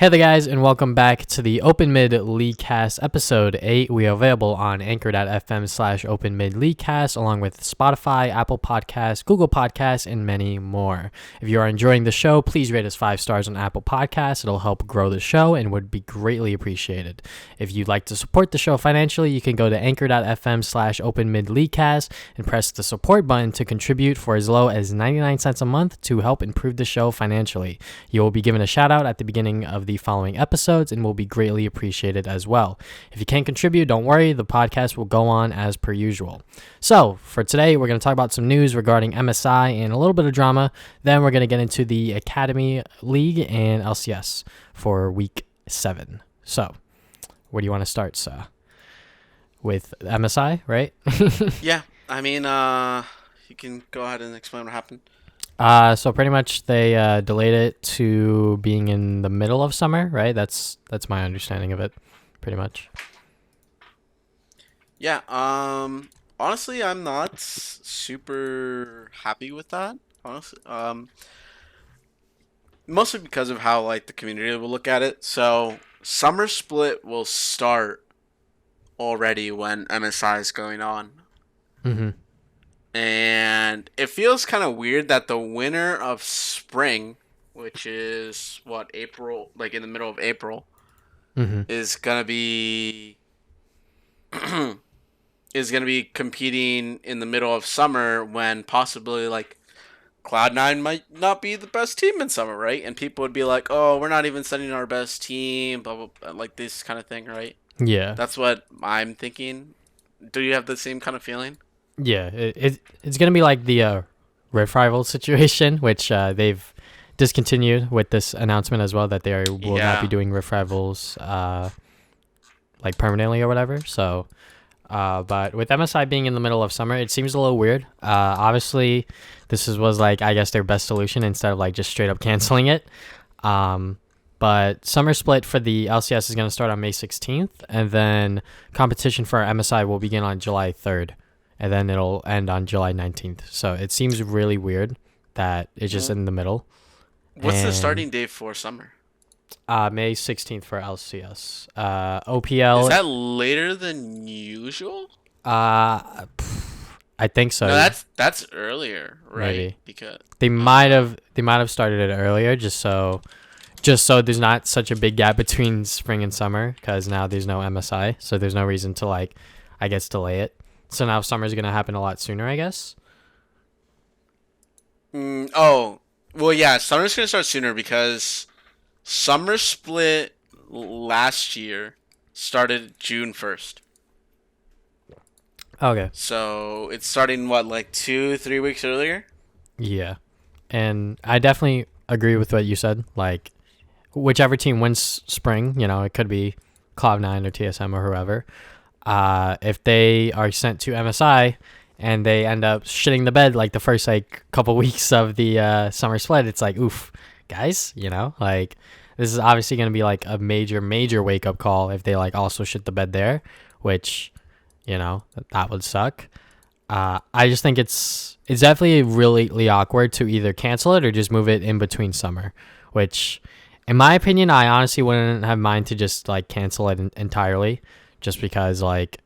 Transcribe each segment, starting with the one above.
Hey there guys, and welcome back to the Open Mid Leaguecast episode 8. We are available on anchor.fm/Open Mid Leaguecast along with Spotify, Apple Podcasts, Google Podcasts, and many more. If you are enjoying the show, please rate us 5 stars on Apple Podcasts. It'll help grow the show and would be greatly appreciated. If you'd like to support the show financially, you can go to anchor.fm/Open Mid Leaguecast and press the support button to contribute for as low as 99 cents a month to help improve the show financially. You will be given a shout out at the beginning of the following episodes and will be greatly appreciated as well. If you can't contribute, don't worry, the podcast will go on as per usual. So for today, we're going to talk about some news regarding MSI and a little bit of drama. Then we're going to get into the Academy League and LCS for week 7. So where do you want to start, sir? With MSI, right? Yeah, I mean, you can go ahead and explain what happened. So pretty much they delayed it to being in the middle of summer, right? That's my understanding of it, pretty much. Yeah, honestly, I'm not super happy with that, honestly. Mostly because of how, like, the community will look at it. So, summer split will start already when MSI is going on. Mm-hmm. And it feels kind of weird that the winner of spring, which is April, like in the middle of April, Mm-hmm. is gonna be competing in the middle of summer when possibly like Cloud9 might not be the best team in summer, right? And people would be like, "Oh, we're not even sending our best team," blah blah, blah, like this kind of thing, right? Yeah. That's what I'm thinking. Do you have the same kind of feeling? Yeah, it's gonna be like the Rift Rival situation, which they've discontinued with this announcement as well that they will not be doing Rift Rivals like permanently or whatever. So, but with MSI being in the middle of summer, it seems a little weird. Obviously, was like I guess their best solution instead of like just straight up canceling it. But summer split for the LCS is gonna start on May 16th, and then competition for MSI will begin on July 3rd. And then it'll end on July 19th. So it seems really weird that it's just in the middle. What's the starting date for summer? May 16th for LCS. OPL. Is that later than usual? I think so. No, that's earlier, right? Maybe. Because they might have started it earlier just so there's not such a big gap between spring and summer, because now there's no MSI, so there's no reason to like I guess delay it. So now summer's going to happen a lot sooner, I guess? Oh, well, yeah, summer's going to start sooner because summer split last year started June 1st. Okay. So it's starting, like 2-3 weeks earlier? Yeah. And I definitely agree with what you said. Like, whichever team wins spring, it could be Cloud9 or TSM or whoever. If they are sent to MSI and they end up shitting the bed like the first like couple weeks of the summer split, it's like, oof, guys, like this is obviously going to be like a major wake up call if they like also shit the bed there, which that would suck. I just think it's definitely really awkward to either cancel it or just move it in between summer, which in my opinion I honestly wouldn't have mind to just like cancel it entirely. Just because, like,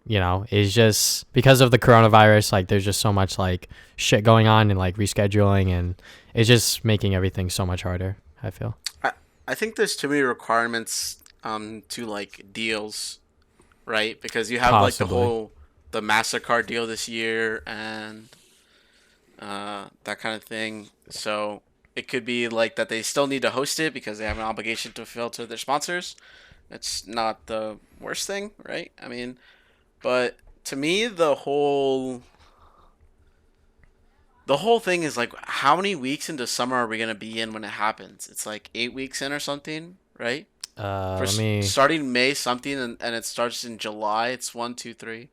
it's just because of the coronavirus, like, there's just so much, like, shit going on and, like, rescheduling, and it's just making everything so much harder, I feel. I think there's too many requirements to, like, deals, right? Because you have, Possibly. the MasterCard deal this year and that kind of thing. So it could be, like, that they still need to host it because they have an obligation to fulfill to their sponsors. It's not the worst thing, right? I mean, but to me, the whole thing is like, how many weeks into summer are we gonna be in when it happens? It's like 8 weeks in or something, right? Starting May something, and it starts in July. It's 1, 2, 3,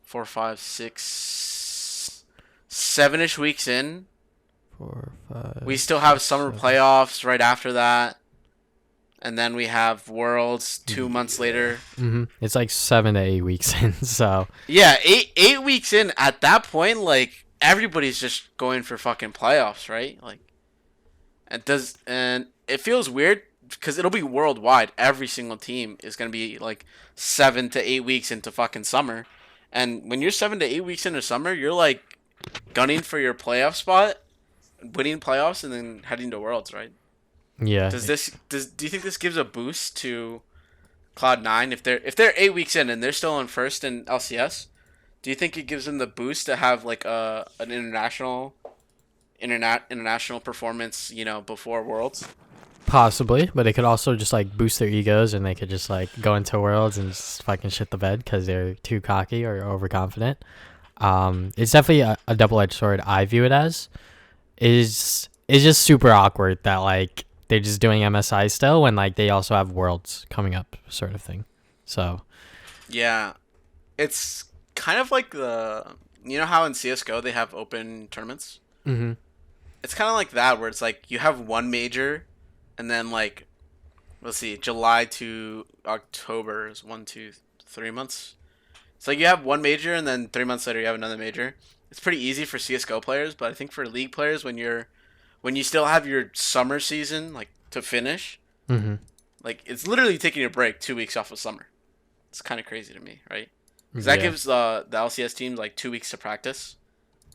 4, 5, 6, 7-ish weeks in. 4, 5. We still have summer playoffs right after that. And then we have Worlds 2 months later. Mm-hmm. It's like 7 to 8 weeks in, so. Yeah, 8 weeks in. At that point, like, everybody's just going for fucking playoffs, right? Like, and it feels weird because it'll be worldwide. Every single team is gonna be like 7 to 8 weeks into fucking summer, and when you're 7 to 8 weeks into summer, you're like gunning for your playoff spot, winning playoffs, and then heading to Worlds, right? Yeah. Do you think this gives a boost to Cloud9 if they're 8 weeks in and they're still on first in LCS? Do you think it gives them the boost to have like an international performance, before Worlds? Possibly, but it could also just like boost their egos, and they could just like go into Worlds and just fucking shit the bed because they're too cocky or overconfident. It's definitely a double-edged sword. I view it as is just super awkward that like they're just doing MSI still when like they also have Worlds coming up, sort of thing. So Yeah, it's kind of like how in CS:GO they have open tournaments. hmm It's kind of like that where it's like you have one major, and then like let's see, July to October is 1, 2, 3 months. It's like you have one major, and then 3 months later you have another major. It's pretty easy for CS:GO players, but I think for League players, when you still have your summer season like to finish, hmm like it's literally taking a break 2 weeks off of summer. It's kind of crazy to me, right? Because that yeah, gives the LCS team like 2 weeks to practice.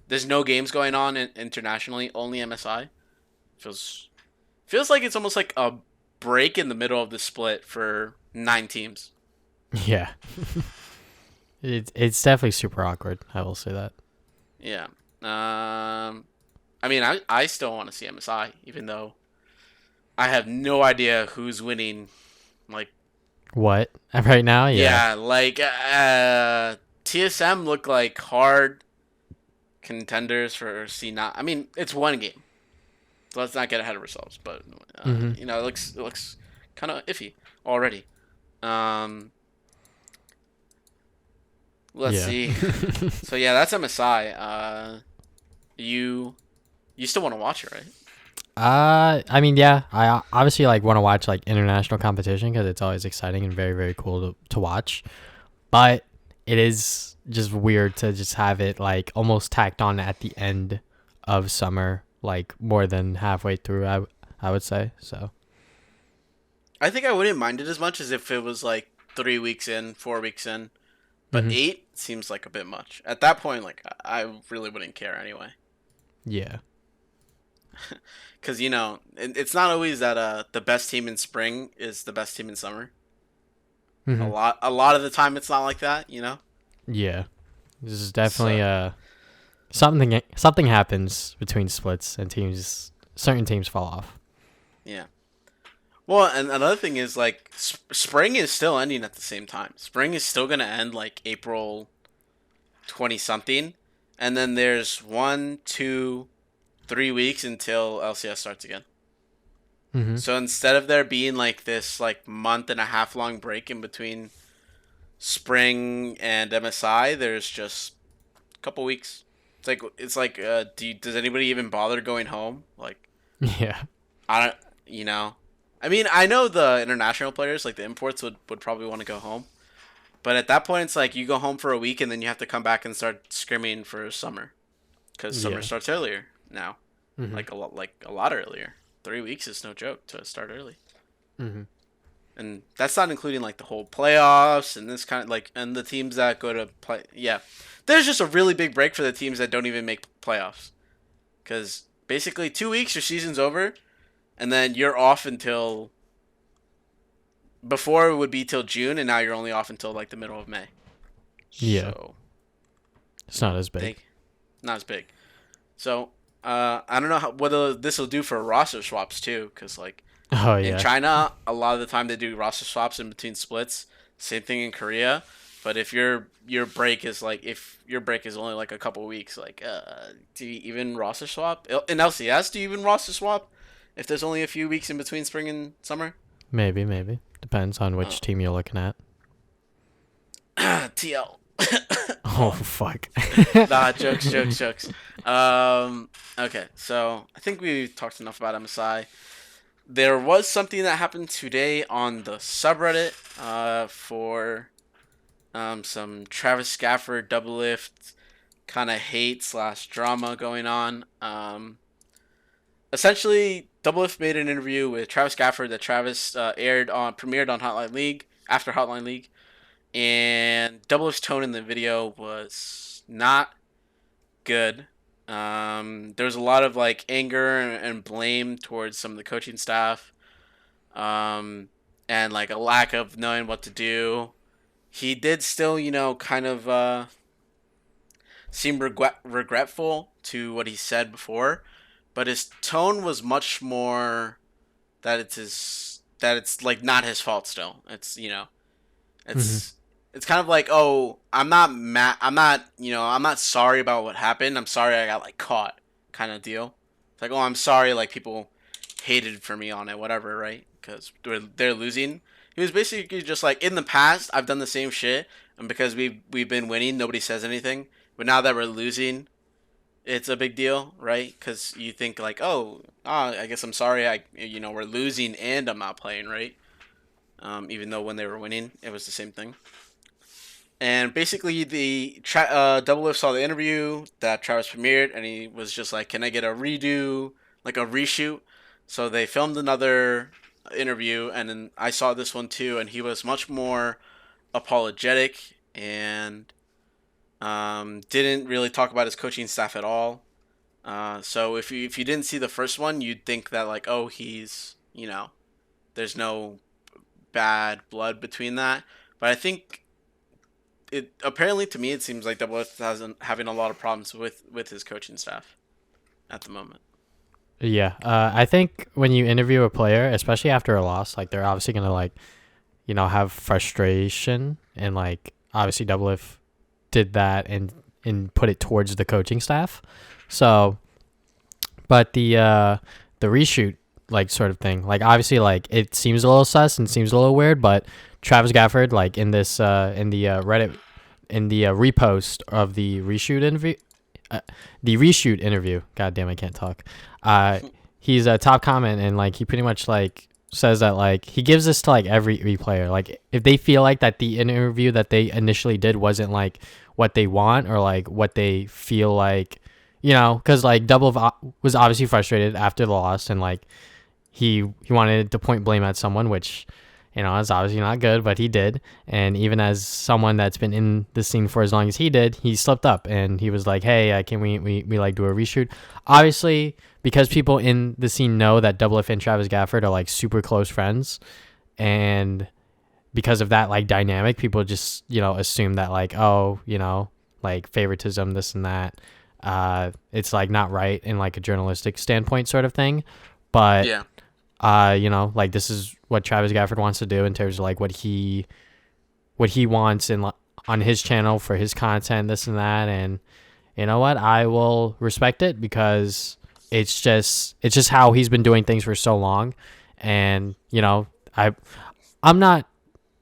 There's no games going on internationally, only MSI. Feels like it's almost like a break in the middle of the split for 9 teams. yeah. It's definitely super awkward. I will say that. Yeah. I mean, I still want to see MSI, even though I have no idea who's winning. Like, What right now? Yeah, yeah, like TSM look like hard contenders for C9. I mean, it's one game, so let's not get ahead of ourselves. But hmm it looks kind of iffy already. Um, let's yeah. see. So yeah, that's MSI. You still want to watch it, right? I mean, yeah. I obviously like want to watch like international competition because it's always exciting and very very cool to watch. But it is just weird to just have it like almost tacked on at the end of summer, like more than halfway through. I would say so. I think I wouldn't mind it as much as if it was like 3 weeks in, 4 weeks in, but hmm 8 seems like a bit much. At that point, like I really wouldn't care anyway, Yeah. because it's not always that the best team in spring is the best team in summer. A hmm lot a lot of the time, it's not like that. Yeah. This is So definitely something happens between splits and teams. Certain teams fall off. yeah. Well, and another thing is like spring is still ending at the same time. Spring is still gonna end like April 20 something, and then there's 1, 2, 3 weeks until LCS starts again. hmm So instead of there being like this like month and a half long break in between spring and MSI, there's just a couple weeks. It's like does anybody even bother going home? Like Yeah. I don't, you know. I mean, I know the international players, like the imports, would probably want to go home. But at that point, it's like you go home for a week and then you have to come back and start scrimming for summer, because summer Yeah. starts earlier now, hmm like a lot earlier. 3 weeks is no joke to start early, hmm and that's not including like the whole playoffs and this kind of like and the teams that go to play. Yeah, there's just a really big break for the teams that don't even make playoffs, because basically 2 weeks your season's over, and then you're off until before it would be till June, and now you're only off until like the middle of May. Yeah. So It's not as big. think not as big. So I don't know what this will do for roster swaps too, because like Oh in yeah. China, a lot of the time they do roster swaps in between splits. Same thing in Korea. But if your break is only like a couple weeks, like do you even roster swap in LCS? Do you even roster swap if there's only a few weeks in between spring and summer? Maybe. Depends on Oh. which team you're looking at. TL. Oh fuck. Nah, jokes. Okay, so I think we talked enough about MSI. There was something that happened today on the subreddit for some Travis Scafford double lift kind of hate slash drama going on. Essentially, Double F made an interview with Travis Gafford that Travis premiered on Hotline League after Hotline League, and Double F's tone in the video was not good. There was a lot of like anger and blame towards some of the coaching staff, and like a lack of knowing what to do. He did still, kind of seem regretful to what he said before, but his tone was much more that it's like not his fault. Still, Hmm. it's it's kind of like, oh, I'm not mad. I'm not sorry about what happened. I'm sorry I got like caught, kind of deal. It's like, oh, I'm sorry, like people hated for me on it, whatever, right? Because they're losing. He was basically just like, in the past, I've done the same shit, and because we've been winning, nobody says anything. But now that we're losing, it's a big deal, right? Because you think like, oh, I guess I'm sorry. We're losing and I'm not playing, right? Even though when they were winning, it was the same thing. And basically, Double Lift saw the interview that Travis premiered, and he was just like, "Can I get a redo, like a reshoot?" So they filmed another interview, and then I saw this one too, and he was much more apologetic and didn't really talk about his coaching staff at all. So if you didn't see the first one, you'd think that like, oh, he's there's no bad blood between that. But I think it apparently to me it seems like Double F has having a lot of problems with his coaching staff at the moment. Yeah, I think when you interview a player, especially after a loss, like they're obviously gonna like have frustration, and like obviously Double If did that and put it towards the coaching staff. So, but the reshoot like sort of thing, like obviously like it seems a little sus and seems a little weird, but Travis Gafford like in this in the Reddit in the repost of the reshoot interview. God damn, I can't talk. He's a top comment, and like he pretty much like says that like he gives this to like every player. Like if they feel like that the interview that they initially did wasn't like what they want or like what they feel like, because like was obviously frustrated after the loss, and like he wanted to point blame at someone, which is obviously not good, but he did. And even as someone that's been in the scene for as long as he did, he slipped up and he was like, "Hey, can we like do a reshoot?" Obviously, because people in the scene know that Double F and Travis Gafford are like super close friends, and because of that like dynamic, people just assume that like, oh, like favoritism, this and that. It's like not right in like a journalistic standpoint sort of thing, but Yeah, like this is what Travis Gafford wants to do in terms of like what he wants in on his channel for his content, this and that. And you know what, I will respect it because it's just how he's been doing things for so long. And I'm not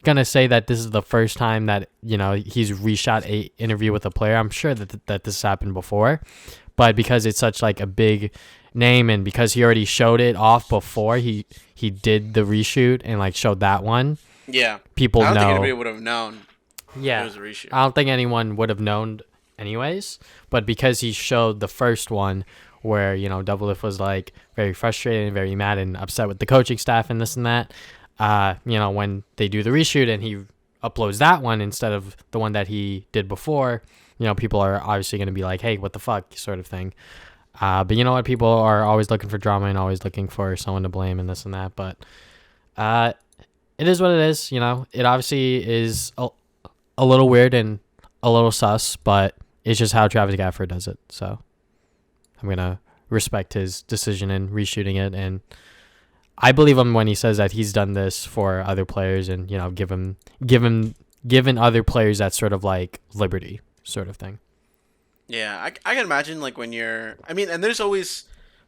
gonna say that this is the first time that he's reshot a interview with a player. I'm sure that this happened before, but because it's such like a big name, and because he already showed it off before he did the reshoot and like showed that one, yeah. people I don't think anybody know. would have known it Yeah, was a reshoot. I don't think anyone would have known anyways, but because he showed the first one where Double Lift was like very frustrated and very mad and upset with the coaching staff and this and that, when they do the reshoot and he uploads that one instead of the one that he did before, people are obviously going to be like, hey, what the fuck, sort of thing. But you know what? People are always looking for drama and always looking for someone to blame and this and that. But uh, it is what it is. It obviously is a little weird and a little sus, but it's just how Travis Gafford does it. So I'm going to respect his decision in reshooting it. And I believe him when he says that he's done this for other players and, given other players that sort of like liberty sort of thing. Yeah, I can imagine like when you're. I mean, and there's always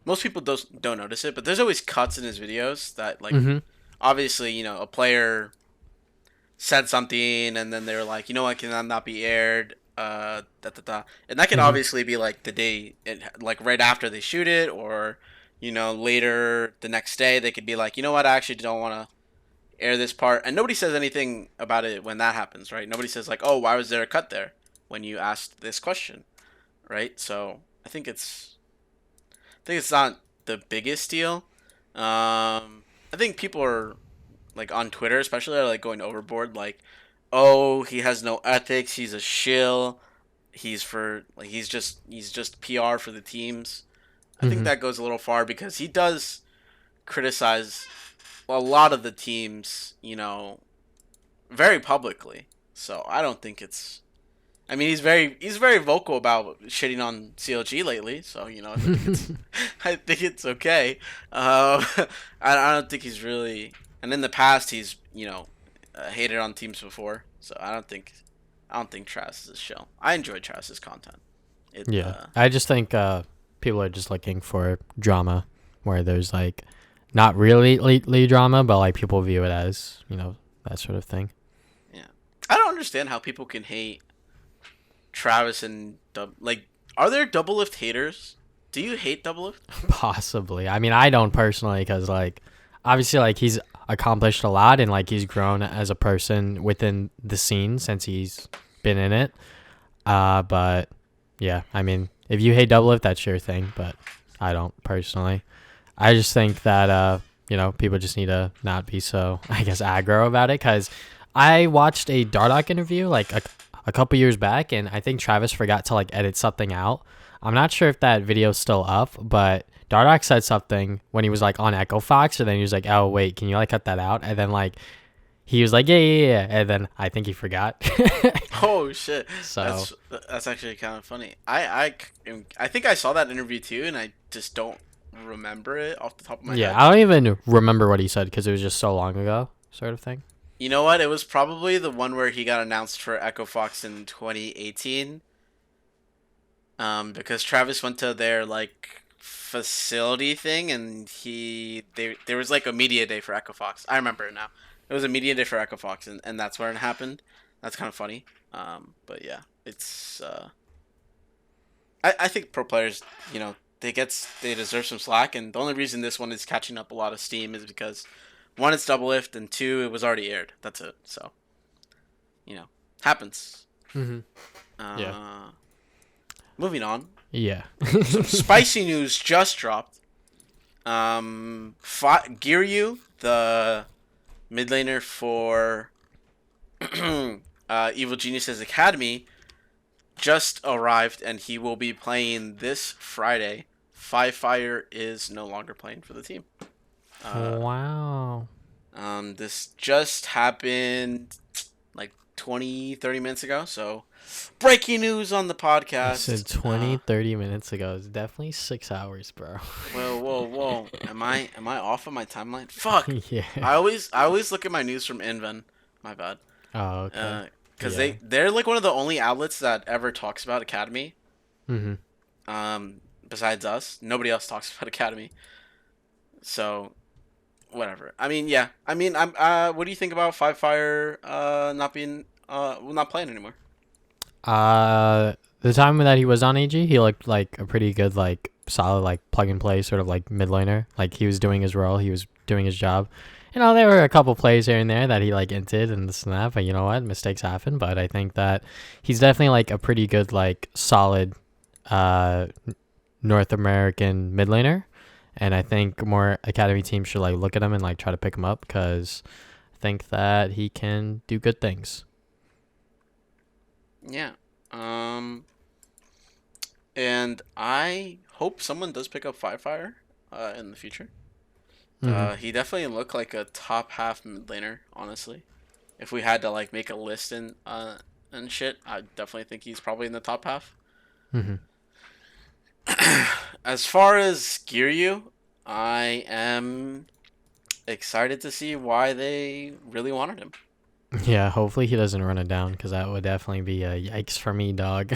most people don't notice it, but there's always cuts in his videos that like Mm-hmm. obviously a player said something and then they were like, what, can that not be aired? Da da da. And that can Mm-hmm. obviously be like the day, like right after they shoot it, or later the next day they could be like, what, I actually don't want to air this part, and nobody says anything about it when that happens, right? Nobody says like, oh, why was there a cut there when you asked this question, right? So I think it's not the biggest deal. I think people are like on Twitter, especially, are like going overboard. Like, oh, he has no ethics. He's a shill. He's just PR for the teams. I think Hmm. that goes a little far because he does criticize a lot of the teams, very publicly. So I don't think it's. I mean, he's very vocal about shitting on CLG lately. So I think it's I think it's okay. I don't think he's really. And in the past, he's hated on teams before. So I don't think Travis is a shill. I enjoy Travis's content. It Yeah, I just think people are just looking for drama, where there's like not really lately drama, but like people view it as that sort of thing. Yeah. I don't understand how people can hate Travis and like. Are there double lift haters? Do you hate double lift? Possibly. I mean, I don't personally, because like obviously like he's accomplished a lot and like he's grown as a person within the scene since he's been in it. But yeah, I mean, if you hate double lift, that's your thing, but I don't personally. I just think that people just need to not be so, I guess, aggro about it, because I watched a Dardock interview like a couple years back, and I think Travis forgot to like edit something out. I'm not sure if that video's still up, but Dardock said something when he was like on Echo Fox, and then he was like, "Oh wait, can you like cut that out?" And then like he was like, "Yeah," and then I think he forgot. Oh shit, So that's actually kind of funny. I think I saw that interview too, and I just don't remember it off the top of my yeah, head. I don't even remember what he said because it was just so long ago, sort of thing. You know what? It was probably the one where he got announced for Echo Fox in 2018. Because Travis went to their like facility thing, and there was like a media day for Echo Fox. I remember it now. It was a media day for Echo Fox, and that's where it happened. That's kind of funny. But yeah, it's I think pro players, they deserve some slack, and the only reason this one is catching up a lot of steam is because one, it's double lift, and two, it was already aired. That's it. So you know, happens. Hmm. Yeah. Uh, Moving on. Yeah. Some spicy news just dropped. Giryu, the mid laner for Evil Geniuses Academy, just arrived, and he will be playing this Friday. Five Fire is no longer playing for the team. Wow. This just happened like 20, 30 minutes ago. So, breaking news on the You podcast. said 20, 30 minutes ago. It's definitely 6 hours, bro. Whoa. Am I off on my timeline? Fuck. Yeah. I always look at my news from Inven. My bad. Oh, okay. Because Yeah. they're like one of the only outlets that ever talks about Academy. Mm-hmm. Besides us, nobody else talks about Academy. So, whatever. I mean, yeah. I mean, I'm. What do you think about Five Fire? Not playing anymore. The time that he was on AG, he looked like a pretty good, like solid, like plug and play sort of like mid laner. Like he was doing his role, he was doing his job. There were a couple plays here and there that he like inted and this and that, but you know what, mistakes happen. But I think that he's definitely like a pretty good, like solid, uh, North American mid laner, and I think more academy teams should like look at him and like try to pick him up because I think that he can do good things. Yeah. And I hope someone does pick up Five Fire, in the future. Mm-hmm. He definitely looked like a top half mid laner, honestly. If we had to like make a list and shit, I definitely think he's probably in the top half. Mm-hmm. As far as Giryu, I am excited to see why they really wanted him. Yeah, hopefully he doesn't run it down because that would definitely be a yikes for me, dog.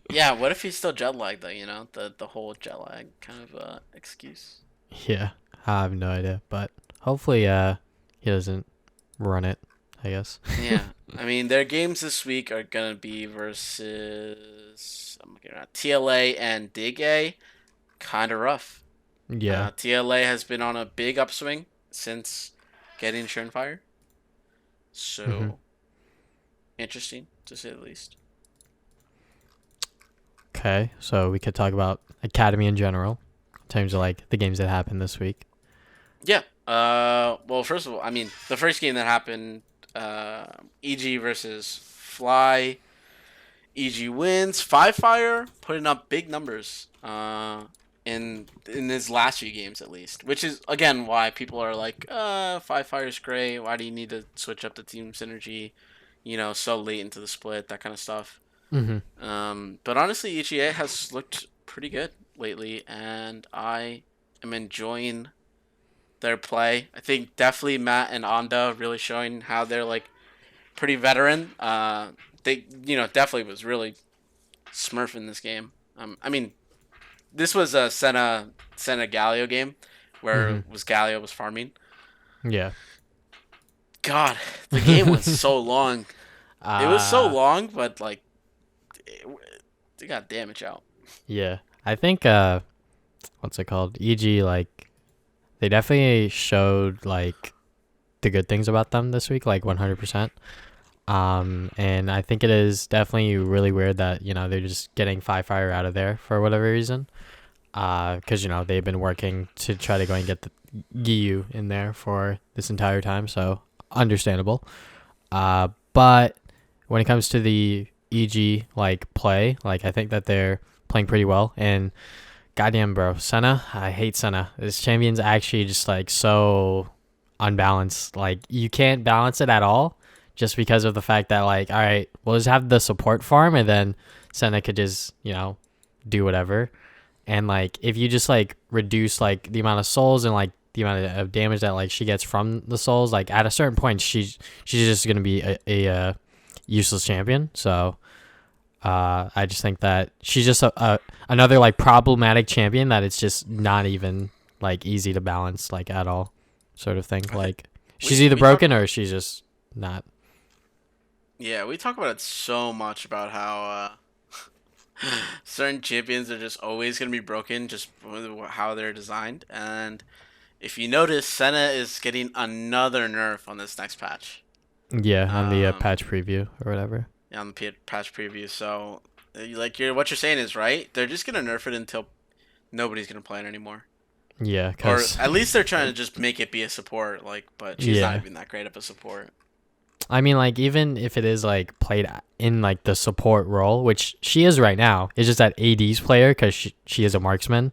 Yeah, what if he's still jet lagged though? The whole jet lag kind of excuse. Yeah, I have no idea, but hopefully he doesn't run it, I guess. Yeah, I mean their games this week are gonna be versus I'm looking at TLA and Dig A. Kind of rough. Yeah. TLA has been on a big upswing since getting Fire. So, Mm-hmm. interesting, to say the least. Okay, so we could talk about Academy in general, in terms of like the games that happened this week. Yeah. Well, first of all, I mean, the first game that happened, uh, EG versus Fly. EG wins. Five Fire putting up big numbers. In his last few games at least, which is again why people are like, Five Fire's great. Why do you need to switch up the team synergy? So late into the split, that kind of stuff. Mm-hmm. But honestly, EGA has looked pretty good lately, and I am enjoying their play. I think definitely Matt and Anda really showing how they're like pretty veteran. They definitely was really smurfing this game. I mean, this was a Senna Galio game where Mm-hmm. was Galio was farming. Yeah. God, the game was so long. It was so Uh long, but like they got damage out. yeah. I think what's it called? EG, like, they definitely showed like the good things about them this week, like 100%. And I think it is definitely really weird that, they're just getting Five Fire out of there for whatever reason. Because, they've been working to try to go and get the Giyu in there for this entire time, so understandable. But when it comes to the EG like play, like, I think that they're playing pretty well. And goddamn, bro, Senna, I hate Senna. This champion's actually just like so unbalanced. Like, you can't balance it at all, just because of the fact that, like, all right, we'll just have the support farm, and then Senna could just do whatever. And like, if you just like reduce like the amount of souls and like the amount of damage that like she gets from the souls, like at a certain point she's just gonna be a useless champion. So I just think that she's just another like problematic champion that it's just not even like easy to balance like at all, sort of thing. I think Like, she's we either we talk broken or she's just not. yeah we talk about it so much about how certain champions are just always gonna be broken just with how they're designed. And if you notice, Senna is getting another nerf on this next patch. Yeah, on the Um, patch preview or whatever. on the patch preview. So, like what you're saying is right. They're just gonna nerf it until nobody's gonna play it anymore, Yeah, or cause at least they're trying to just make it be a support. Like, but she's not yeah. even that great of a support. I mean, like, even if it is like played in like the support role, which she is right now, it's just that AD's player because she is a marksman,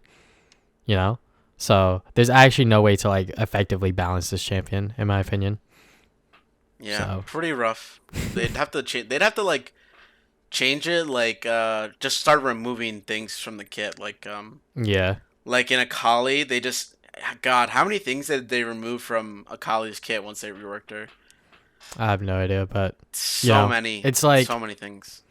you know. So there's actually no way to like effectively balance this champion, in my opinion. Yeah, So pretty rough. They'd have to change. They'd have to like change it. Like, just start removing things from the kit. yeah, Like in Akali, they just God, how many things did they remove from Akali's kit once they reworked her? I have no idea, but So many, it's like so many things.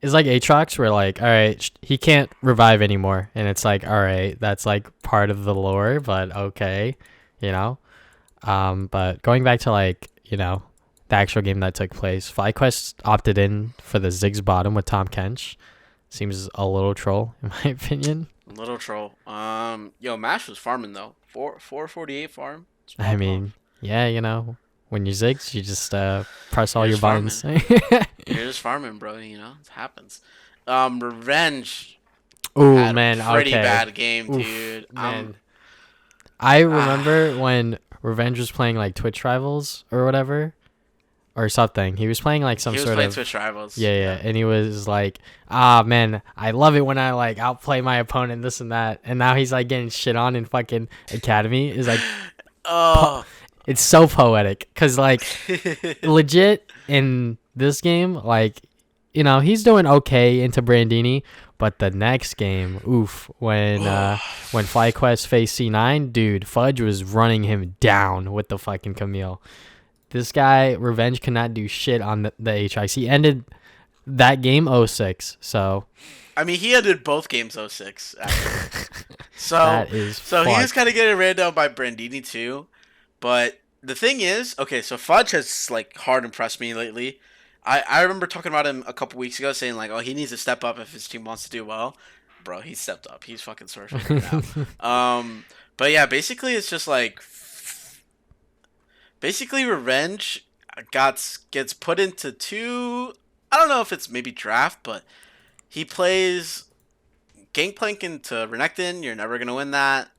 Aatrox, where like, all right, he can't revive anymore, and it's like, all right, that's like part of the lore, but okay, you know. But going back to like, the actual game that took place, FlyQuest opted in for the Ziggs bottom with Tom Kench. Seems a little troll, in my opinion. Little troll. Yo, Mash was farming though. 448 farm. I Small mean, puff. yeah, when you Ziggs, you just press all You're your just buttons. farming. You're just farming, bro. It happens. Revenge Oh had a man, pretty okay. bad game, Oof, dude. man. I remember Ah, when Revenge was playing like Twitch Rivals or whatever or something. He was playing like some he was sort playing of Twitch Rivals. yeah, yeah, Yeah. and he was like, "Ah, man, I love it when I like outplay my opponent, this and that." And now he's like getting shit on in fucking Academy. Is like, Oh. it's so poetic because like legit in this game, like, he's doing okay into Brandini, but the next game, oof, when FlyQuest faced C9, dude, Fudge was running him down with the fucking Camille. This guy, Revenge, cannot do shit on the HIC. He ended that game 0-6, so I mean, he ended both games 06, actually. So, that is so he was fucked. kind of getting ran down by Brandini too. But the thing is, okay, so Fudge has like hard impressed me lately. I remember talking about him a couple weeks ago, saying like, oh, he needs to step up if his team wants to do well. Bro, he stepped up. He's fucking surfing right now. But yeah, basically it's just like, basically Revenge gets put into two. I don't know if it's maybe draft, but he plays Gangplank into Renekton. You're never gonna win that.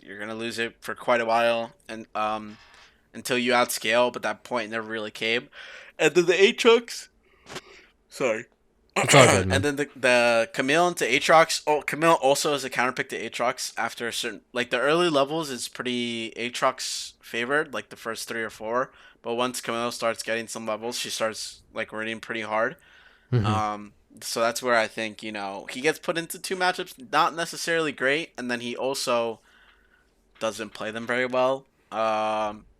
you're gonna lose it for quite a while, and until you outscale. But that point never really came. And then the Aatrox, sorry. It's all good, And man. then the Camille into Aatrox. Oh, Camille also is a counterpick to Aatrox after a certain, like, the early levels is pretty Aatrox favored, like the first 3 or 4. But once Camille starts getting some levels, she starts like running pretty hard. Hmm. Um, so that's where I think he gets put into 2 matchups, not necessarily great, and then he also doesn't play them very well.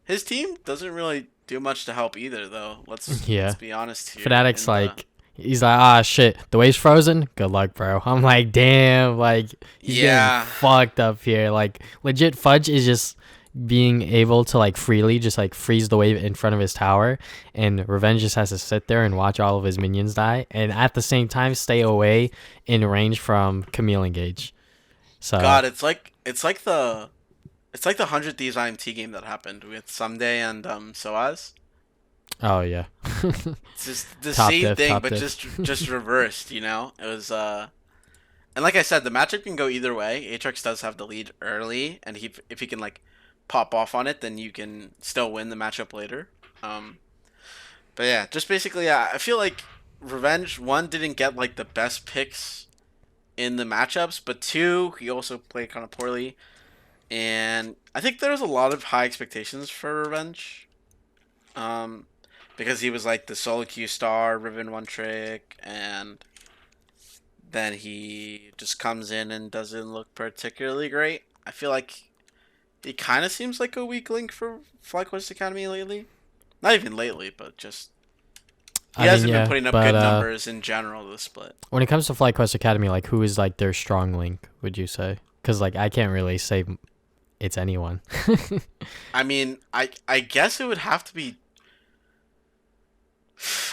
His team doesn't really do much to help either, though. Let's Yeah. be honest here. Fnatic's like, he's like, ah, shit, the wave's frozen. Good luck, bro. I'm like, damn, like he's getting Yeah, fucked up here. Like, legit, Fudge is just being able to like freely just like freeze the wave in front of his tower, and Revenge just has to sit there and watch all of his minions die, and at the same time stay away in range from Camille Engage. So, God, it's like the 100 Thieves IMT game that happened with Someday and Soaz. oh yeah, It's just the top same diff, thing, top but diff. just reversed. It was and like I said, the matchup can go either way. Aatrox does have the lead early, and if he can like pop off on it, then you can still win the matchup later. Um, but yeah, just basically, I feel like Revenge one didn't get like the best picks in the matchups, but two, he also played kind of poorly, and I think there was a lot of high expectations for Revenge. Um, because he was like the solo Q star, Riven one trick, and then he just comes in and doesn't look particularly great. I feel like he kind of seems like a weak link for FlyQuest Academy lately. Not even lately, but just he I mean, hasn't been yeah, putting up but good numbers in general this split. when it comes to FlyQuest Academy, like who is like their strong link? Would you say? Because like I can't really say it's anyone. I mean, I guess it would have to be.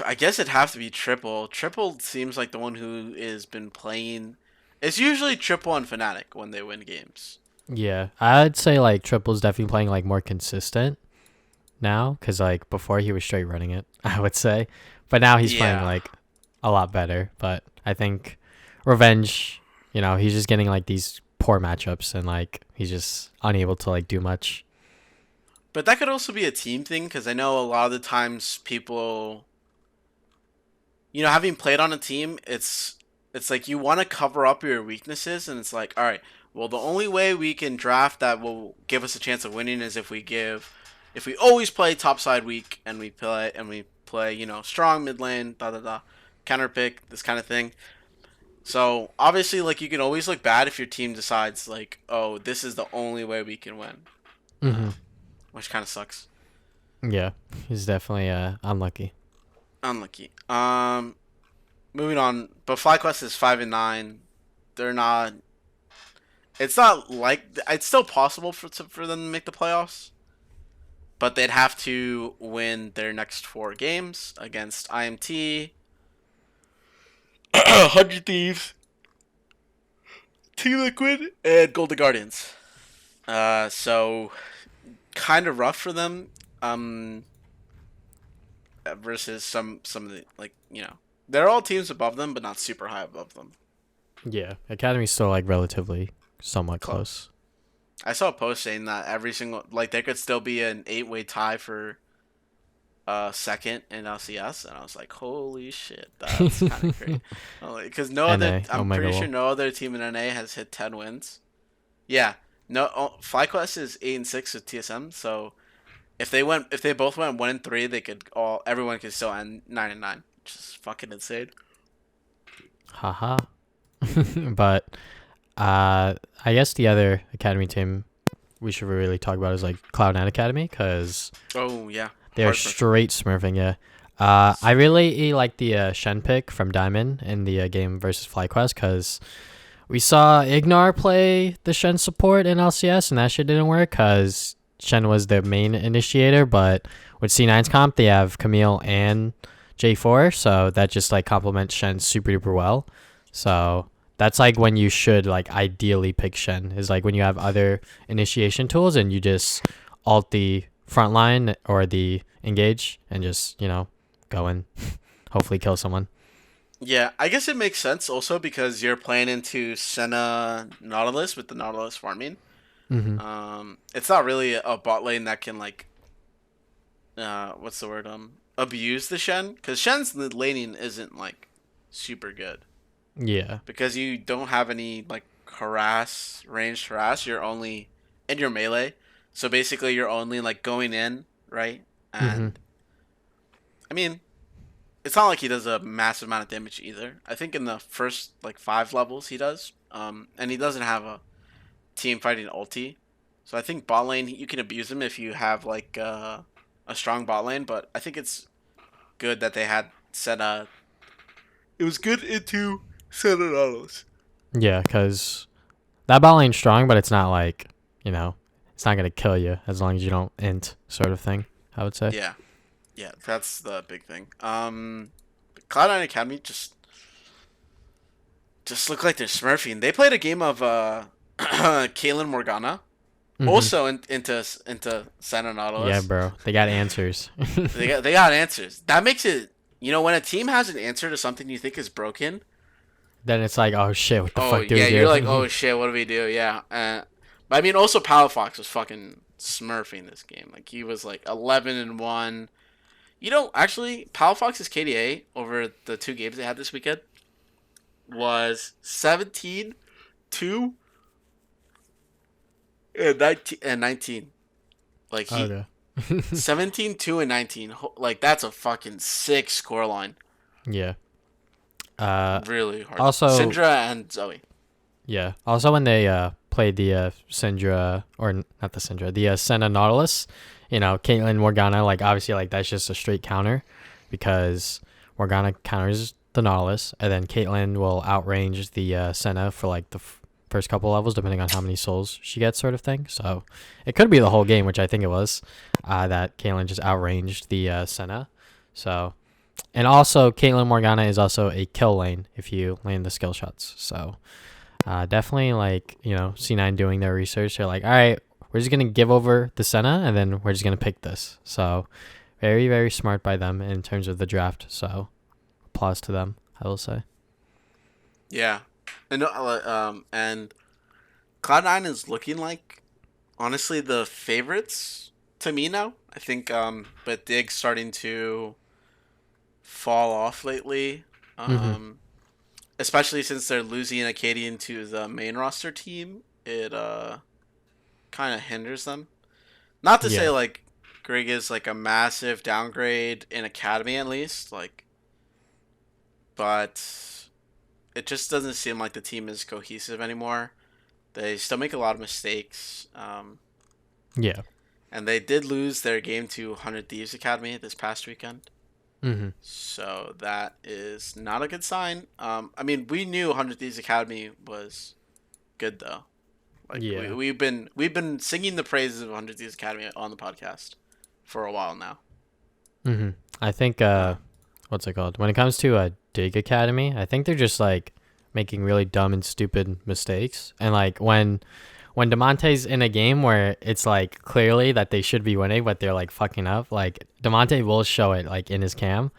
I guess it'd have to be Triple. Triple seems like the one who has been playing. It's usually Triple and Fnatic when they win games. Yeah, I'd say like Triple's definitely playing like more consistent now, because like before he was straight running it, I would say, but now he's playing Yeah. like a lot better. But I think Revenge, he's just getting like these poor matchups, and like he's just unable to like do much. But that could also be a team thing because I know a lot of the times people, having played on a team, it's like you want to cover up your weaknesses, and it's like, all right, well, the only way we can draft that will give us a chance of winning is if we always play topside weak and we play strong mid lane, da da da, counter pick this kind of thing. So obviously, like you can always look bad if your team decides like, oh, this is the only way we can win, Hmm. which kind of sucks. Yeah, he's definitely unlucky. Unlucky. Moving on. But FlyQuest is 5-9. They're not. It's not like it's still possible for them to make the playoffs, but they'd have to win their next 4 games against IMT, 100 Thieves, Team Liquid, and Golden Guardians. So kind of rough for them. Versus some of the they're all teams above them, but not super high above them. Yeah, Academy's still like relatively somewhat Close. close. I saw a post saying that every single there could still be an 8-way tie for second in LCS, and I was like, holy shit, that's kind of great. Because NA I'm Omega pretty sure Wall. no other team in NA has hit 10 wins. Yeah, no, FlyQuest is 8-6 with TSM, so if they both went 1-3, everyone could still end 9-9, which is fucking insane. Haha. But I guess the other Academy team we should really talk about is like Cloud9 Academy, because Oh yeah, they're hard smurfing. straight smurfing. Yeah. I really like the Shen pick from Diamond in the game versus FlyQuest, because we saw Ignar play the Shen support in LCS, and that shit didn't work because Shen was the main initiator. But with C9's comp, they have Camille and J4, so that just like complements Shen super duper well. So that's like when you should like ideally pick Shen, is like when you have other initiation tools and you just alt the front line or the engage and just go and hopefully kill someone. Yeah, I guess it makes sense also because you're playing into Senna Nautilus with the Nautilus farming. Mm-hmm. It's not really a bot lane that can like what's the word abuse the Shen, because Shen's laning isn't like super good Yeah. because you don't have any like ranged harass. You're only in your melee, so basically you're only like going in, right? Mm-hmm. And I mean, it's not like he does a massive amount of damage either. I think in the first like 5 levels he does, and he doesn't have a team fighting ulti. So I think bot lane you can abuse him if you have like a strong bot lane, but I think it's good that they had Senna. It was good into Senna Nautilus. Yeah, because that bot lane's strong, but it's not like, it's not going to kill you as long as you don't int sort of thing, I would say. Yeah, yeah, that's the big thing. Cloud9 Academy just look like they're smurfing. They played a game of Kaylin Morgana, Mm-hmm. also into Senna Yeah, Nautilus. bro. They got answers. They got answers. That makes it, when a team has an answer to something you think is broken. Then it's like, oh shit, what the Oh fuck do yeah, we you're like, do? oh shit, what do we do? Yeah, but I mean, also Palafox was fucking smurfing this game. Like he was like 11-1. Actually, Palafox's KDA over the 2 games they had this weekend was 17-2 and 19. Like he Okay. 17-2 and 19. Like that's a fucking sick scoreline. Yeah. Uh, Really hard. also, Syndra and Zoe. yeah. Also, when they played the Syndra, or not the Syndra, the Senna Nautilus, Caitlyn Morgana, like, obviously, like, that's just a straight counter because Morgana counters the Nautilus, and then Caitlyn will outrange the Senna for, like, the first couple levels, depending on how many souls she gets, sort of thing. So, it could be the whole game, which I think it was, that Caitlyn just outranged the Senna. So, and also, Caitlyn Morgana is also a kill lane if you land the skill shots. So, definitely, like, C9 doing their research. They're like, all right, we're just going to give over the Senna, and then we're just going to pick this. So, very, very smart by them in terms of the draft. So, applause to them, I will say. Yeah, and Cloud9 is looking like, honestly, the favorites to me now. I think, but Dig's starting to fall off lately. Mm-hmm. Especially since they're losing Acadian to the main roster team. It kind of hinders them. Not to say Yeah. like Greg is like a massive downgrade in Academy at least, like, but it just doesn't seem like the team is cohesive anymore. They still make a lot of mistakes. Yeah. And they did lose their game to 100 Thieves Academy this past weekend. Mm-hmm. So that is not a good sign. I mean, we knew 100 Thieves Academy was good though. Like Yeah. we've been singing the praises of 100 Thieves Academy on the podcast for a while now. Mm-hmm. I think, Uh, what's it called? When it comes to a Dig Academy, I think they're just, like, making really dumb and stupid mistakes. And, like, when Demonte's in a game where it's like clearly that they should be winning, but they're like fucking up, like Demonte will show it like in his cam.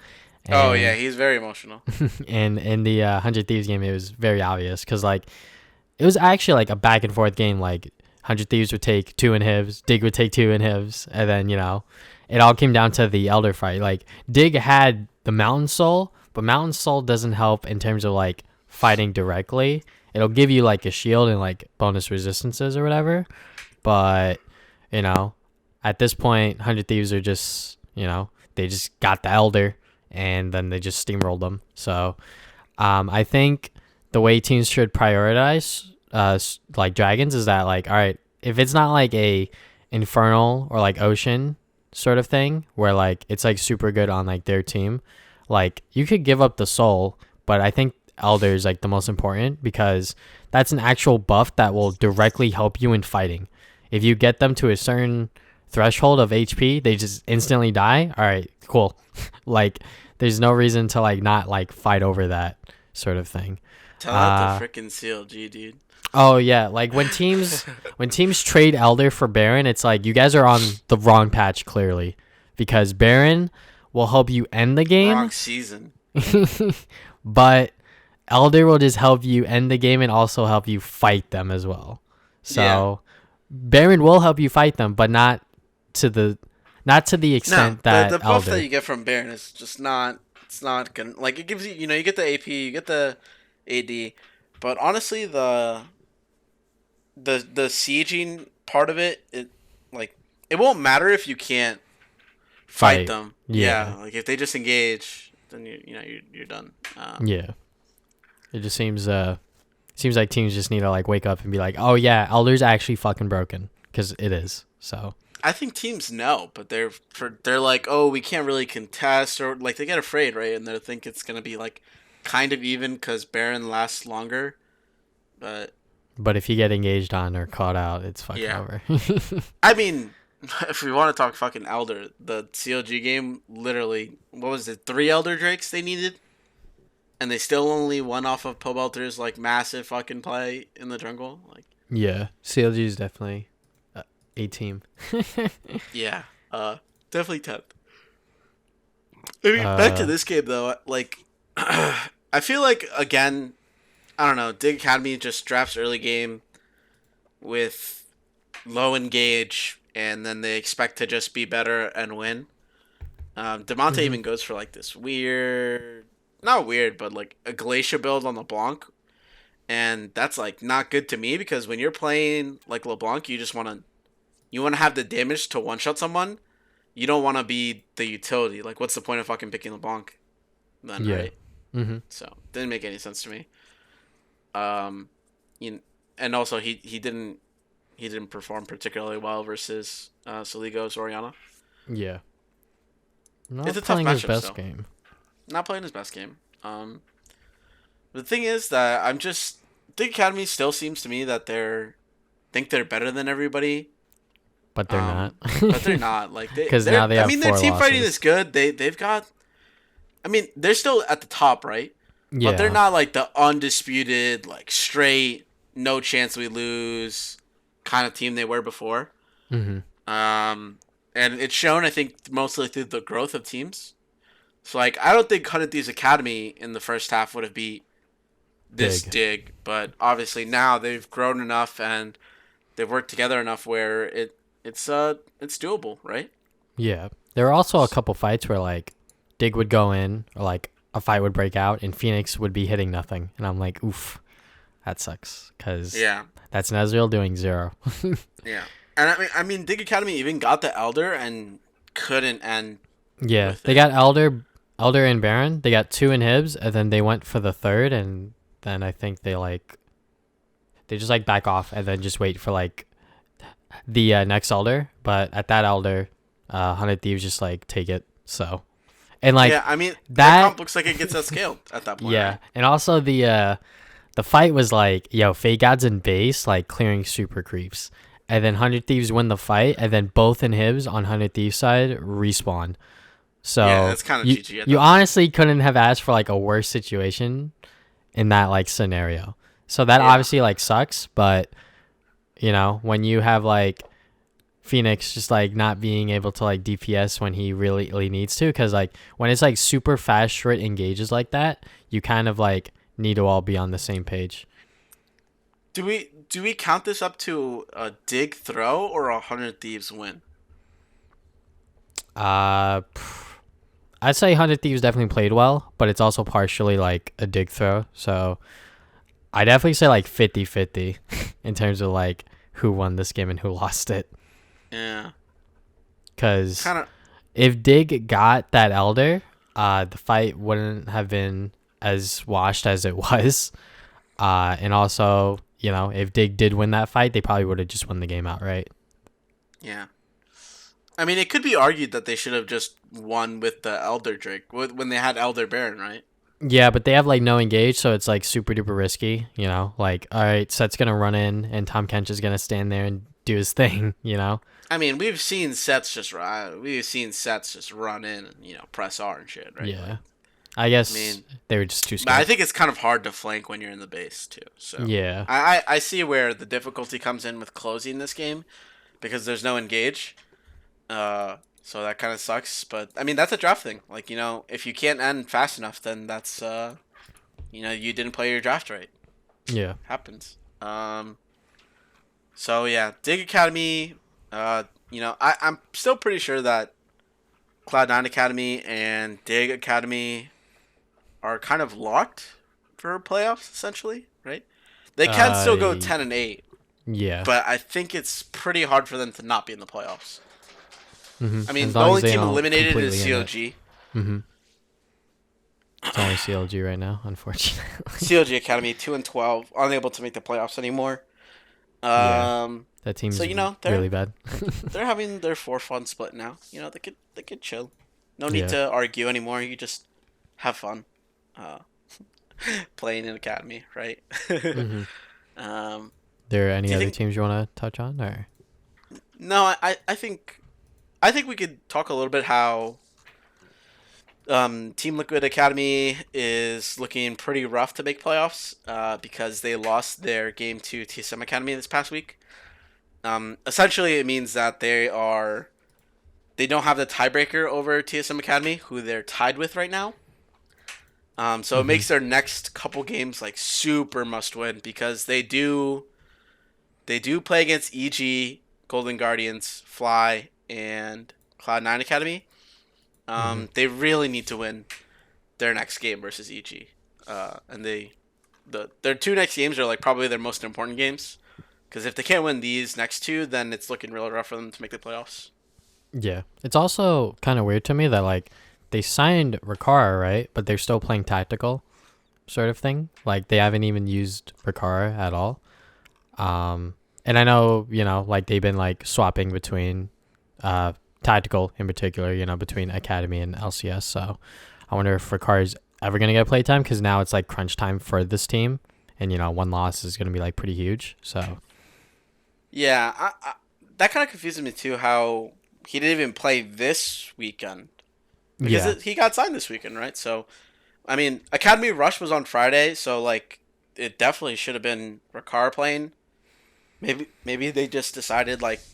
oh yeah, And he's very emotional. and in the 100 Thieves game, it was very obvious because like it was actually like a back and forth game. Like 100 Thieves would take 2 inhibs, Dig would take 2 inhibs, and then it all came down to the Elder fight. Like Dig had the Mountain Soul, but Mountain Soul doesn't help in terms of like fighting directly. It'll give you like a shield and like bonus resistances or whatever. But, at this point, 100 Thieves are just, they just got the Elder and then they just steamrolled them. So I think the way teams should prioritize like dragons is that like, all right, if it's not like a Infernal or like Ocean sort of thing where like it's like super good on like their team, like you could give up the soul, but I think Elder is like the most important because that's an actual buff that will directly help you in fighting. If you get them to a certain threshold of HP, they just instantly die. All right, cool. Like there's no reason to like not like fight over that sort of thing. Tell that to freaking CLG, dude. Oh yeah, like when teams trade Elder for Baron, it's like you guys are on the wrong patch clearly because Baron will help you end the game. Wrong season. But Elder will just help you end the game and also help you fight them as well. So Baron will help you fight them, but to the not to the No, extent the that buff that Elder. you get from Baron is just not. It's not gonna like it gives you. You know, you get the AP, you get the AD, but honestly, the sieging part of it, like it won't matter if you can't fight Fight. them. Yeah. Yeah, like if they just engage, then you're done. Yeah. It just seems like teams just need to like wake up and be like, "Oh yeah, Elder's actually fucking broken," cuz it is. So, I think teams know, but they're like, oh, we can't really contest, or like they get afraid, right? And they think it's gonna be like kind of even because Baron lasts longer. But but if you get engaged on or caught out, it's fucking yeah, over. I mean, if we want to talk fucking Elder, the CLG game literally, what was it, 3 Elder Drakes they needed, and they still only won off of Pobelter's like massive fucking play in the jungle. Like, Yeah, CLG is definitely a team. yeah, definitely 10th. I mean, back to uh, this game though, like, I feel like again, I don't know, Dig Academy just drafts early game with low engage, and then they expect to just be better and win. Demonte mhm. even goes for like this weird, not weird, but like a Glacier build on LeBlanc, and that's like not good to me because when you're playing like LeBlanc, you want to have the damage to one shot someone. You don't want to be the utility. Like, what's the point of fucking picking LeBlanc then, Yeah. right? Mhm. So didn't make any sense to me. Um, and also he didn't perform particularly well versus Saligo's Oriana. Yeah. It's Not a tough playing his matchup best still. game. Not playing his best game. The thing is that I'm just the Academy still seems to me that think they're better than everybody. But they're not. But they're not. Like Cuz now they I have mean their 4 team fighting is losses. good. They've got I mean, they're still at the top, right? But they're Yeah. not like the undisputed, like straight, no chance we lose kind of team they were before. Mhm. Um, and it's shown, I think, mostly through the growth of teams. So, like, I don't think 100 Thieves Academy in the first half would have beat this Dig. dig, but obviously now they've grown enough and they've worked together enough where it's doable, right? Yeah. There were also a couple fights where like Dig would go in or like a fight would break out and Phoenix would be hitting nothing and I'm like, "Oof. That sucks cuz Yeah, that's Nazriel doing 0." yeah. And I mean, Dig Academy even got the Elder and couldn't end Yeah, with they it. got Elder and Baron. They got 2 inhibs, and then they went for the third, and then I think they just like back off and then just wait for like the next Elder. But at that Elder, 100 Thieves just like take it. So and like Yeah, I mean, their that, comp looks like it gets scaled at that point, yeah, right? and also the fight was like yo, Fake Gods in base like clearing super creeps, and then 100 Thieves win the fight, and then both inhibs on 100 Thieves side respawn. Yeah, So that's kind of you GG at you that point. honestly couldn't have asked for like a worse situation in that like scenario. So that Yeah. obviously like sucks, but when you have like Phoenix just like not being able to like DPS when he really needs to, because like when it's like super fast short engages like that, you kind of like need to all be on the same page. Do we count this up to a dig throw or 100 Thieves win? Uh, I'd say 100 Thieves definitely played well, but it's also partially like a dig throw. So I definitely say like 50-50 in terms of like who won this game and who lost it. Yeah. Because Kind of. if Dig got that Elder, the fight wouldn't have been as washed as it was. And also, if Dig did win that fight, they probably would have just won the game outright. Yeah. I mean, it could be argued that they should have just won with the Elder Drake when they had Elder Baron, right? Yeah, but they have like no engage, so it's like super duper risky. Like all right, Set's gonna run in, and Tom Kench is gonna stand there and do his thing. I mean, we've seen sets just run in and press R and shit, right? Yeah, Like, I I guess mean, they were just too but I scared. think it's kind of hard to flank when you're in the base too. So Yeah, I see where the difficulty comes in with closing this game because there's no engage. So that kind of sucks. But I mean, that's a draft thing. Like if you can't end fast enough, then that's you didn't play your draft right. yeah. Happens. So yeah, Dig Academy. I'm still pretty sure that Cloud9 Academy and Dig Academy are kind of locked for playoffs, essentially, right? They can still go Uh, 10-8, yeah. but I think it's pretty hard for them to not be in the playoffs. I As mean, the long as only they team don't eliminated is completely end it. COG. hmm It's only CLG right now, unfortunately. COG Academy 2-12, unable to make the playoffs anymore. Yeah, Um, that so team's they're really bad. they're having their for fun split now. They could chill. No need Yeah. to argue anymore. You just have fun, uh, playing in academy, right? hmm um, There any do you other think? teams you want to touch on, or? No, I think we could talk a little bit how Team Liquid Academy is looking pretty rough to make playoffs because they lost their game to TSM Academy this past week. Essentially, it means that they don't have the tiebreaker over TSM Academy, who they're tied with right now. So it hmm makes their next couple games like super must win because they do play against EG, Golden Guardians, Fly, and Cloud9 Academy. hmm They really need to win their next game versus EG, and their two next games are like probably their most important games because if they can't win these next two, then it's looking really rough for them to make the playoffs. Yeah. It's also kind of weird to me that like they signed Ricard, right? But they're still playing tactical sort of thing. Like they haven't even used Ricard at all. Um, and I know, like they've been like swapping between uh tactical in particular, between Academy and LCS. So I wonder if Ricard is ever gonna get playtime because now it's like crunch time for this team, and one loss is gonna be like pretty huge. So Yeah, that kind of confuses me too. How he didn't even play this weekend because yeah, he got signed this weekend, right? So I mean, Academy Rush was on Friday, so like it definitely should have been Ricard playing. Maybe they just decided like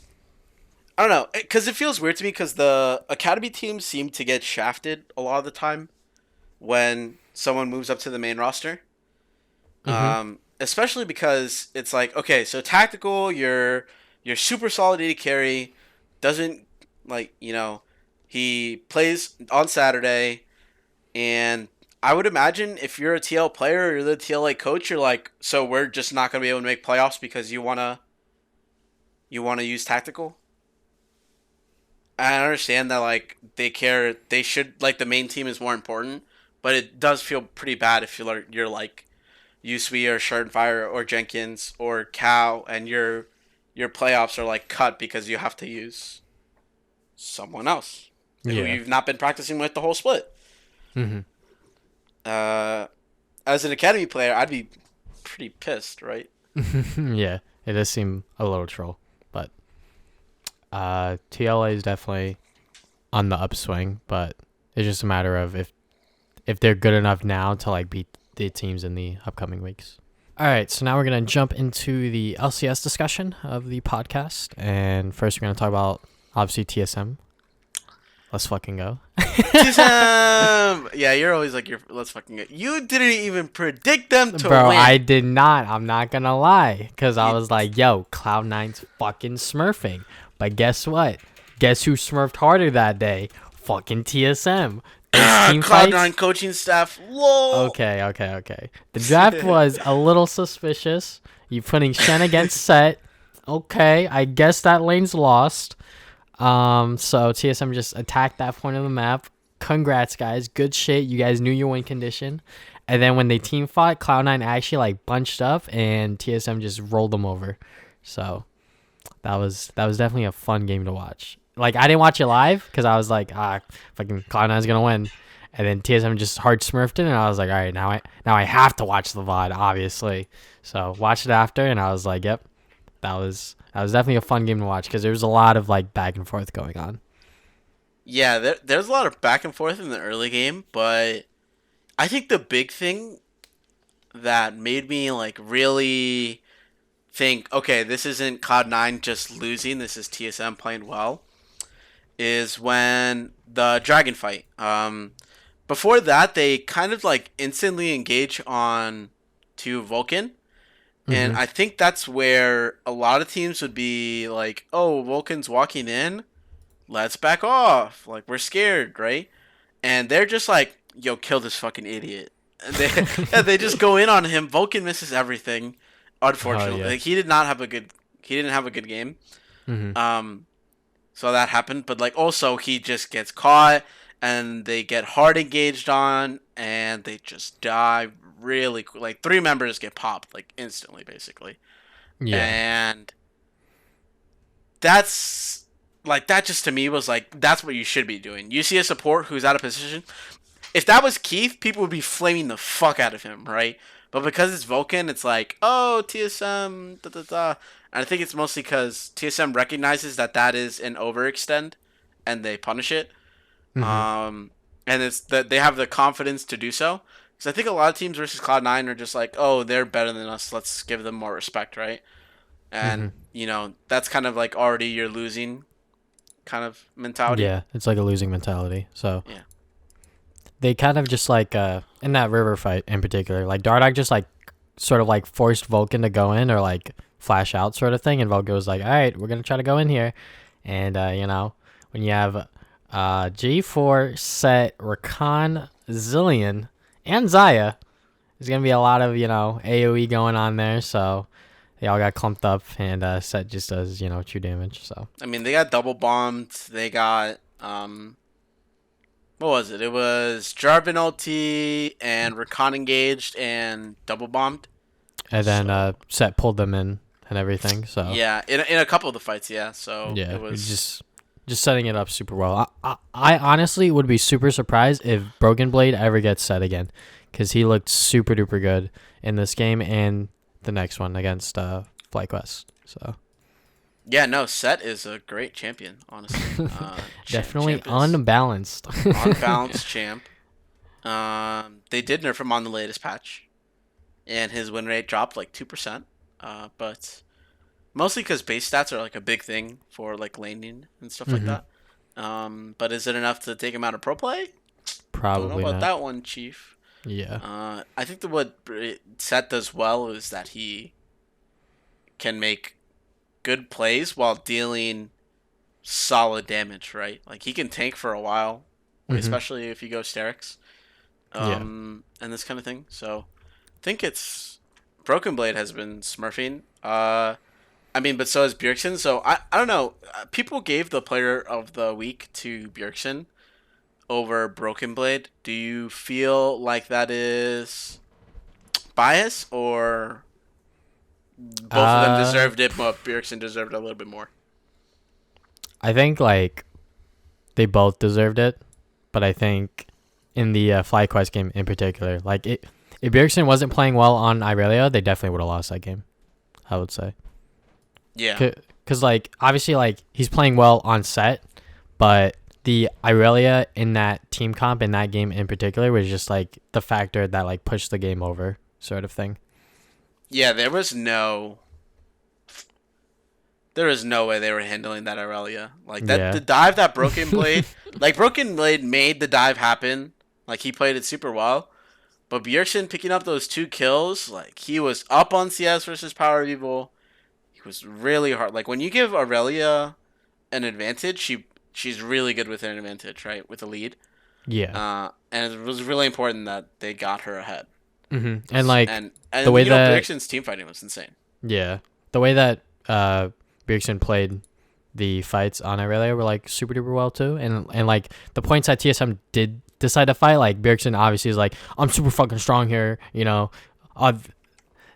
I don't know because it feels weird to me because the Academy teams seem to get shafted a lot of the time when someone moves up to the main roster. mm-hmm. Especially because it's like okay, so tactical, you're super solid AD carry, doesn't like he plays on Saturday, and I would imagine if you're a TL player or you're the TLA coach, you're like, so we're just not gonna be able to make playoffs because you wanna use tactical. I understand that like they care, they should like the main team is more important, but it does feel pretty bad if you're like Usui or Shardenfire or Jenkins or Cow, and your playoffs are like cut because you have to use someone else who Yeah, you've not been practicing with the whole split. mm-hmm. Uh, as an academy player, I'd be pretty pissed, right? Yeah, it does seem a little troll, but TLA is definitely on the upswing, but it's just a matter of if they're good enough now to like beat the teams in the upcoming weeks. All right, so now we're gonna jump into the LCS discussion of the podcast, and first we're gonna talk about obviously TSM. Let's fucking go. TSM! Yeah, you're always like, let's fucking get. You didn't even predict them to Bro, win. I did not. I'm not gonna lie, because I You, was like, yo, Cloud9's fucking smurfing. But guess what? Guess who smurfed harder that day? Fucking TSM. Those team fights. Cloud9 coaching staff. Lol. Okay. The draft was a little suspicious. You putting Shen against Set. Okay, I guess that lane's lost. So TSM just attacked that point of the map. Congrats, guys. Good shit. You guys knew your win condition. And then when they team fought, Cloud9 actually like bunched up and TSM just rolled them over. So that was definitely a fun game to watch. Like I didn't watch it live because I was like, fucking Cloud9's gonna win. And then TSM just hard smurfed it, and I was like, all right, now I have to watch the VOD, obviously. So watched it after, and I was like, yep, that was definitely a fun game to watch because there was a lot of like back and forth going on. Yeah, there's a lot of back and forth in the early game, but I think the big thing that made me like really think, okay, this isn't Cloud9 just losing, this is TSM playing well, is when the dragon fight. Before that, they kind of like instantly engage on to Vulcan, And Mm-hmm. I think that's where a lot of teams would be like, "Oh, Vulcan's walking in. Let's back off. Like we're scared, right?" And they're just like, "Yo, kill this fucking idiot." And they yeah, they just go in on him. Vulcan misses everything. Oh Unfortunately, yeah. like, he did not have a good. He didn't have a good game. Mm-hmm. Um, so that happened. But like also he just gets caught, and they get hard engaged on, and they just die really quick. Like 3 members get popped like instantly, basically. Yeah. And that's like that just to me was like that's what you should be doing. You see a support who's out of position. If that was Keith, people would be flaming the fuck out of him, right? But because it's Vulcan, it's like, oh, TSM, da da da. And I think it's mostly because TSM recognizes that that is an overextend, and they punish it. Mm-hmm. And it's that they have the confidence to do so. Because I think a lot of teams versus Cloud9 are just like, oh, they're better than us. Let's give them more respect, right? Mm-hmm. And that's kind of like already you're losing kind of mentality. Yeah, it's like a losing mentality. So Yeah. they kind of just like in that river fight in particular, like Dardak just like sort of like forced Vulcan to go in or like flash out sort of thing, and Vulcan was like, all right, we're gonna try to go in here. And when you have G4, Set, Rakan, Zillion, and Zaya, there's gonna be a lot of AoE going on there. So they all got clumped up, and Set just does true damage. So I mean, they got double bombed. They got what was it? It was Jarvan ulti and Rakan engaged and double bombed. and then So Set pulled them in and everything. So yeah, in a couple of the fights, yeah. So yeah, it it's was just setting it up super well. I honestly would be super surprised if Broken Blade ever gets Set again, because he looked super duper good in this game and the next one against FlyQuest. So yeah. No, Set is a great champion, honestly. definitely Champ is unbalanced. unbalanced champ. They did nerf him on the latest patch, and his win rate dropped like 2%. But mostly because base stats are like a big thing for like laning and stuff like Hmm. that. But is it enough to take him out of pro play? Don't know Probably about not. that one, Chief. Yeah. I think that what Seth does well is that he can make good plays while dealing solid damage, right? Like he can tank for a while, Hmm. especially if you go Sterix, Yeah. and this kind of thing. So I think it's Broken Blade has been smurfing. I mean, but so has Bjergsen. So I don't know. People gave the player of the week to Bjergsen over Broken Blade. Do you feel like that is bias, or both of them Uh, deserved it, but Bjergsen deserved it a little bit more? I think like they both deserved it, but I think in the FlyQuest game in particular, like if Bjergsen wasn't playing well on Irelia, they definitely would have lost that game. I would say. Yeah. Because like obviously like he's playing well on Set, but the Irelia in that team comp in that game in particular was just like the factor that like pushed the game over sort of thing. Yeah, there was no way they were handling that Aurelia. Like that Yeah. the dive that Broken Blade like Broken Blade made the dive happen. Like he played it super well. But Bjergsen picking up those 2 kills, like he was up on CS versus Power Evil. He was really hard. Like when you give Aurelia an advantage, she's really good with an advantage, right? With a lead. Yeah. And it was really important that they got her ahead. And like And the way that Bjergsen's team fighting was insane. yeah, the way that Bjergsen played the fights on Irelia were like super duper well too, and like the points that TSM did decide to fight, like Bjergsen obviously is like, I'm super fucking strong here, uh,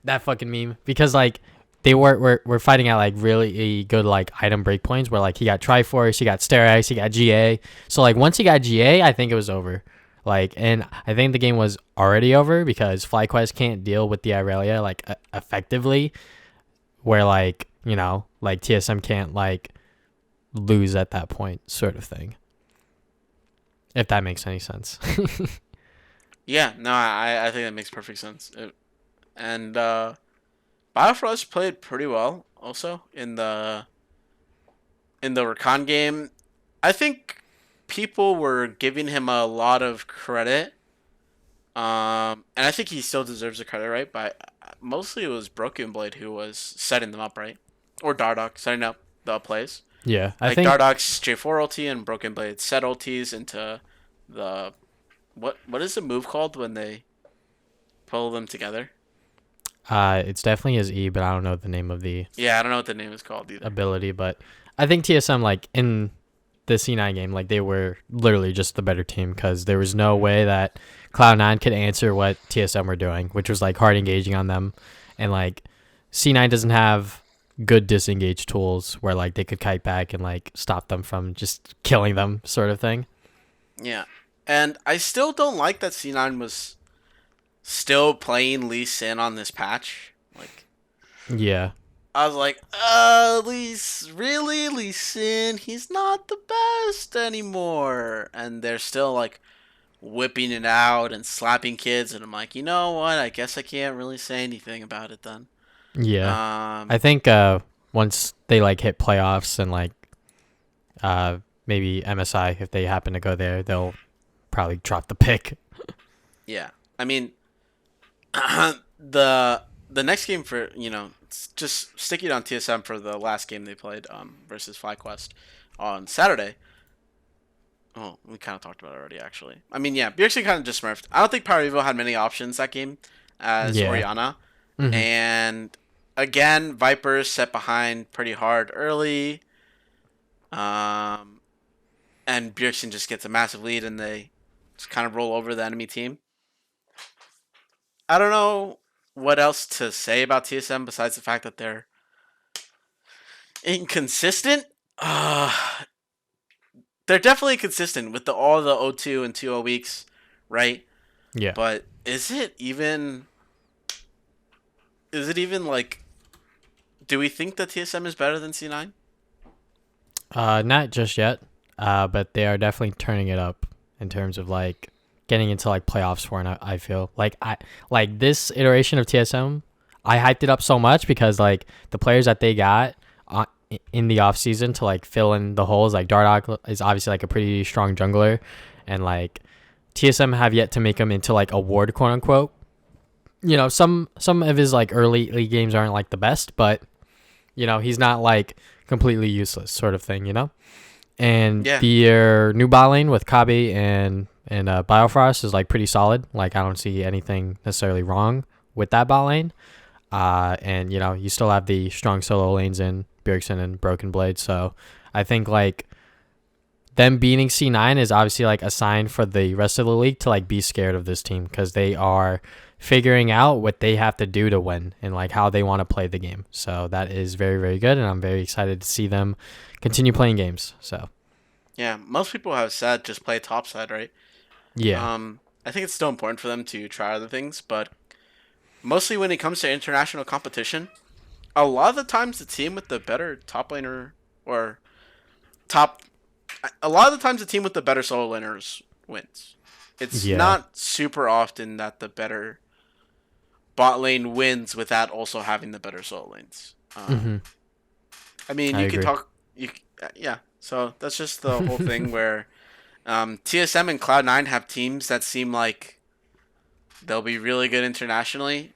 that fucking meme, because like they were fighting at like really good like item break points where like he got Triforce, he got Sterex, he got GA. So like once he got GA, I think it was over. Like, and I think the game was already over because FlyQuest can't deal with the Irelia like effectively, where like like TSM can't like lose at that point, sort of thing. If that makes any sense. Yeah, no, I think that makes perfect sense. And Biofrost played pretty well also in the Rakan game. I think people were giving him a lot of credit. And I think he still deserves the credit, right? But mostly it was Broken Blade who was setting them up, right? Or Dardoch setting up the plays. Yeah, I Like think Dardoch's J4 ulti and Broken Blade set ultis into the what is the move called when they pull them together? it's definitely his E, but I don't know the name of the Yeah, I don't know what the name is called either. ability. But I think TSM, like, in the C9 game, like, they were literally just the better team because there was no way that Cloud9 could answer what TSM were doing, which was like hard engaging on them. And like C9 doesn't have good disengage tools where like they could kite back and like stop them from just killing them, sort of thing. Yeah, and I still don't like that C9 was still playing Lee Sin on this patch. Like, Yeah. I was like, Lee Sin, he's not the best anymore. And they're still like whipping it out and slapping kids, and I'm like, you know what? I guess I can't really say anything about it then. Yeah. I Um, think once they like hit playoffs and like maybe MSI, if they happen to go there, they'll probably drop the pick. yeah. I mean, the next game for just sticking on TSM for the last game they played versus FlyQuest on Saturday. Oh, we kind of talked about it already, actually. I mean, yeah, Bjergsen kind of just smurfed. I don't think Power Evo had many options that game as Yeah. Oriana. Hmm. And again, Vipers set behind pretty hard early. And Bjergsen just gets a massive lead and they just kind of roll over the enemy team. I don't know what else to say about TSM besides the fact that they're inconsistent. They're definitely consistent with all the O2 and 2-0 weeks, right? Yeah. But is it even like, do we think that TSM is better than C9? Not just yet. But they are definitely turning it up in terms of like getting into like playoffs for. And I feel like this iteration of TSM, I hyped it up so much because like the players that they got in the off season to like fill in the holes, like Dardoch is obviously like a pretty strong jungler, and like TSM have yet to make him into like a ward, quote unquote. You know, some of his like early league games aren't like the best, but you know, he's not like completely useless, sort of thing, you know? And Yeah. the new bot lane with Kabe and Biofrost is like pretty solid. Like, I don't see anything necessarily wrong with that bot lane. And you know, you still have the strong solo lanes in Bjergsen and Broken Blade. So I think like them beating C9 is obviously like a sign for the rest of the league to like be scared of this team because they are figuring out what they have to do to win and like how they want to play the game. So that is very, very good, and I'm very excited to see them continue playing games. So Yeah, most people have said just play topside, right? yeah. I think it's still important for them to try other things, but mostly when it comes to international competition, a lot of the times the team with the better top laner or top, a lot of the times the team with the better solo laners wins. It's Yeah. not super often that the better bot lane wins without also having the better solo lanes. Hmm. I mean, I you can agree. talk, yeah. So that's just the whole thing where TSM and Cloud9 have teams that seem like they'll be really good internationally.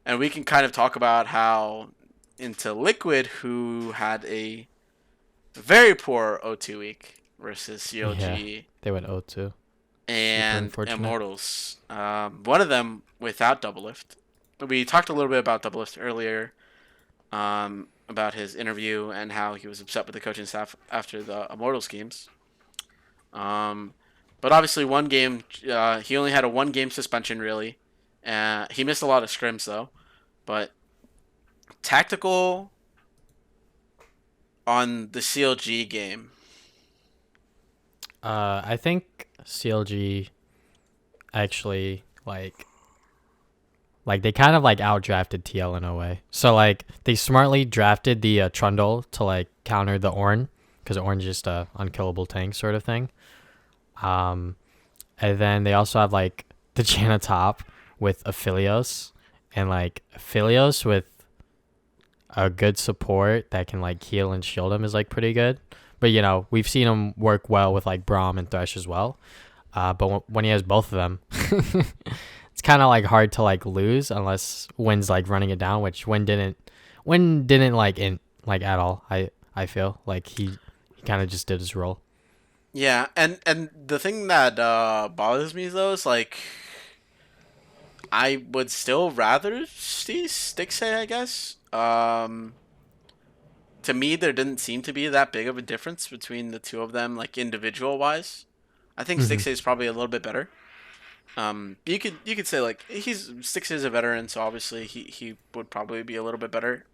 And we can kind of talk about how into Liquid, who had a very poor O2 week versus COG Yeah. They went 0-2. and unfortunate. Immortals. One of them without Double Lift. We talked a little bit about Double Lift earlier, about his interview and how he was upset with the coaching staff after the Immortals games. But obviously, one game, he only had a 1 game suspension, really. He missed a lot of scrims, though. But tactical on the CLG game. I think CLG actually like they kind of like outdrafted TL in a way. So like they smartly drafted the Trundle to like counter the Ornn because Ornn's just a unkillable tank sort of thing. And then they also have like the Janna top with Aphelios, and like Aphelios with a good support that can like heal and shield him is like pretty good. But you know, we've seen him work well with like Braum and Thresh as well. But when he has both of them, it's kind of like hard to like lose unless Win's like running it down, which Win didn't like in like at all. I feel like he kind of just did his role. Yeah, and the thing that bothers me though is like I would still rather see Stixay, I guess. To me, there didn't seem to be that big of a difference between the two of them, like individual wise. I think Hmm. Stixay is probably a little bit better. You could say like Stixay is a veteran, so obviously he would probably be a little bit better.